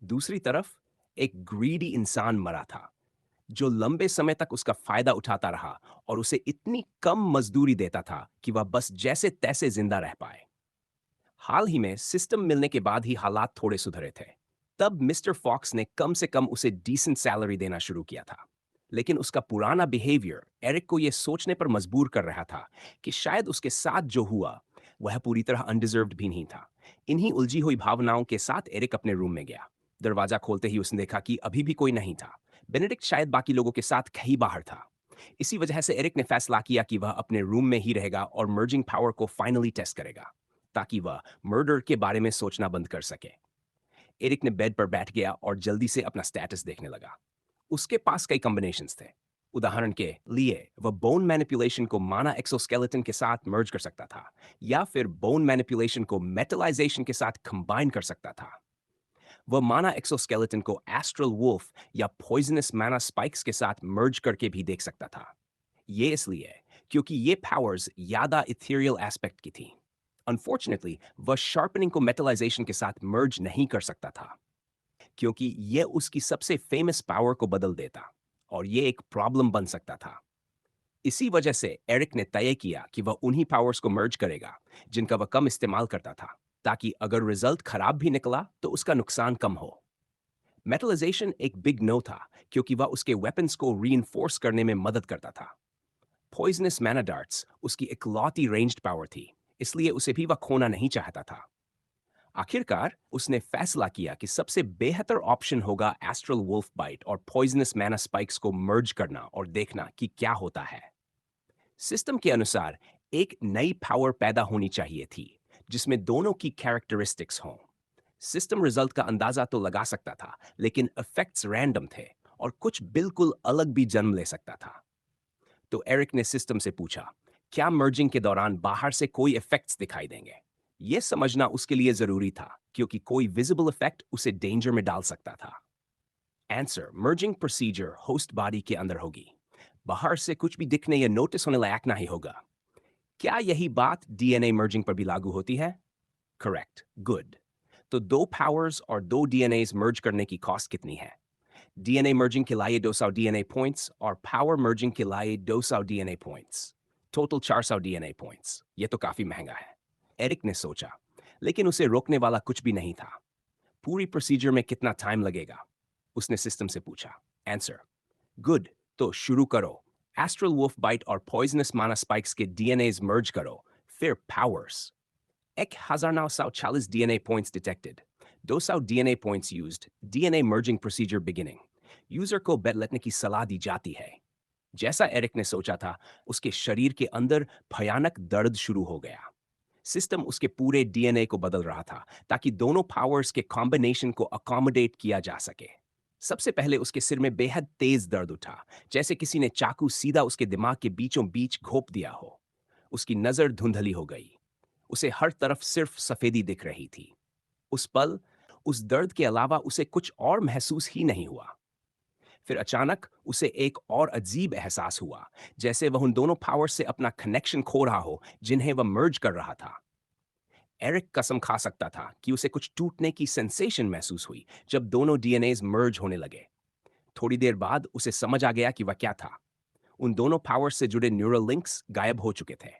दूसरी तरफ एक ग्रीडी इंसान मरा था, जो लंबे समय तक उसका फायदा उठाता रहा और उसे इतनी कम मजदूरी देता था कि वह बस जैसे तैसे जिंदा रह पाए। हाल ही में सिस्टम मिलने के बाद ही हालात थोड़े सुधरे थे। तब मिस्टर फॉक्स ने कम से कम उसे डिसेंट सैलरी देना शुरू किया था। लेकिन उसका पुराना बिहेवियर एरिक को यह सोचने पर मजबूर कर रहा था कि शायद उसके साथ जो हुआ, वह पूरी तरह अनडिजर्व्ड भी नहीं था। इन्हीं उलझी हुई भावनाओं के साथ एरिक अपने रूम में गया। दरवाजा खोलते ही उसने देखा कि अभी भी कोई नहीं था। बेनेडिक्ट शायद बाकी लोगों के साथ कहीं बाहर था। इसी वजह से एरिक ने फैसला किया कि वह अपने रूम में ही रहेगा और मर्जिंग पावर को फाइनली टेस्ट करेगा, ताकि वह मर्डर के बारे में सोचना बंद कर सके। एरिक ने बेड पर बैठ गया और जल्दी से अपना स्टेटस देखने लगा। उसके पास कई कॉम्बिनेशंस थे। उदाहरण के लिए वह बोन मैनिपुलेशन को माना एक्सोस्केलेटन के साथ मर्ज कर सकता था, या फिर बोन मैनिपुलेशन को मेटलाइजेशन के साथ कंबाइन कर सकता था। वह माना एक्सोस्केलेटन को एस्ट्रल वुल्फ या पॉइजनस माना स्पाइक्स के साथ मर्ज करके भी देख सकता था। ये इसलिए क्योंकि ये पावर्स ज़्यादा इथेरियल एस्पेक्ट की थी। अनफॉर्चुनेटली वह शार्पनिंग को मेटलाइजेशन के साथ मर्ज नहीं कर सकता था, क्योंकि यह उसकी सबसे फेमस पावर को बदल देता और ये एक प्रॉब्लम बन सकता था। इसी वजह से एरिक ने तय किया कि वह उन्हीं पावर्स को मर्ज करेगा जिनका वह कम इस्तेमाल करता था, ताकि अगर रिजल्ट खराब भी निकला तो उसका नुकसान कम हो। मेटलाइजेशन एक बिग नो था, क्योंकि वह उसके वेपन्स को रीइंफोर्स करने में मदद करता था। पॉइजनस मैना डार्ट्स उसकी इकलौती रेंज्ड पावर थी, इसलिए उसे भी वह खोना नहीं चाहता था। आखिरकार उसने फैसला किया कि सबसे बेहतर ऑप्शन होगा एस्ट्रल वुल्फ बाइट और पॉइजनस मैना स्पाइक्स को मर्ज करना और देखना कि क्या होता है। सिस्टम के अनुसार एक नई पावर पैदा होनी चाहिए थी जिसमें दोनों की कैरेक्टरिस्टिक्स हों। सिस्टम रिजल्ट का अंदाजा तो लगा सकता था, लेकिन इफेक्ट्स रैंडम थे और कुछ बिल्कुल अलग भी जन्म ले सकता था। तो एरिक ने सिस्टम से पूछा, क्या मर्जिंग के दौरान बाहर से कोई इफेक्ट्स दिखाई देंगे? यह समझना उसके लिए जरूरी था, क्योंकि कोई विजिबल इफेक्ट उसे डेंजर में डाल सकता था। Answer, merging procedure host body के अंदर होगी। बाहर से कुछ भी दिखने या नोटिस होने लायक नहीं होगा। क्या यही बात डीएनए मर्जिंग पर भी लागू होती है? Correct, good. तो दो पावर्स और दो डीएनएस मर्ज करने की कॉस्ट कितनी है? डीएनए मर्जिंग के लिए 200 डीएनए पॉइंट्स और पावर मर्जिंग के लिए 200 DNA points. Total 400 DNA points. ये तो काफी महंगा है। एरिक ने सोचा, लेकिन उसे रोकने वाला कुछ भी नहीं था। पूरी प्रोसीजर में कितना टाइम लगेगा? उसने सिस्टम से पूछा। आंसर, गुड, तो शुरू करो। एस्ट्रल वुल्फ बाइट और पॉइजनस माना स्पाइक्स के डीएनएस मर्ज करो, फिर powers. 1940 DNA points detected, 200 DNA points used, DNA merging procedure beginning. User को बेड लेटने की सलाह दी जाती है। जैसा एरिक ने सोचा था, उसके शरीर के अंदर भयानक दर्द शुरू हो गया। सिस्टम उसके पूरे डीएनए को बदल रहा था, ताकि दोनों पावर्स के कॉम्बिनेशन को अकोमोडेट किया जा सके। सबसे पहले उसके सिर में बेहद तेज दर्द उठा, जैसे किसी ने चाकू सीधा उसके दिमाग के बीचों बीच घोंप दिया हो। उसकी नजर धुंधली हो गई। उसे हर तरफ सिर्फ सफेदी दिख रही थी। उस पल उस दर्द के अलावा उसे कुछ और महसूस ही नहीं हुआ। फिर अचानक उसे एक और अजीब एहसास हुआ, जैसे वह उन दोनों पावर से अपना कनेक्शन खो रहा हो जिन्हें वह मर्ज कर रहा था। एरिक कसम खा सकता था कि उसे कुछ टूटने की सेंसेशन महसूस हुई जब दोनों डीएनएस मर्ज होने लगे। थोड़ी देर बाद उसे समझ आ गया कि वह क्या था। उन दोनों पावर्स से जुड़े न्यूरल लिंक्स गायब हो चुके थे।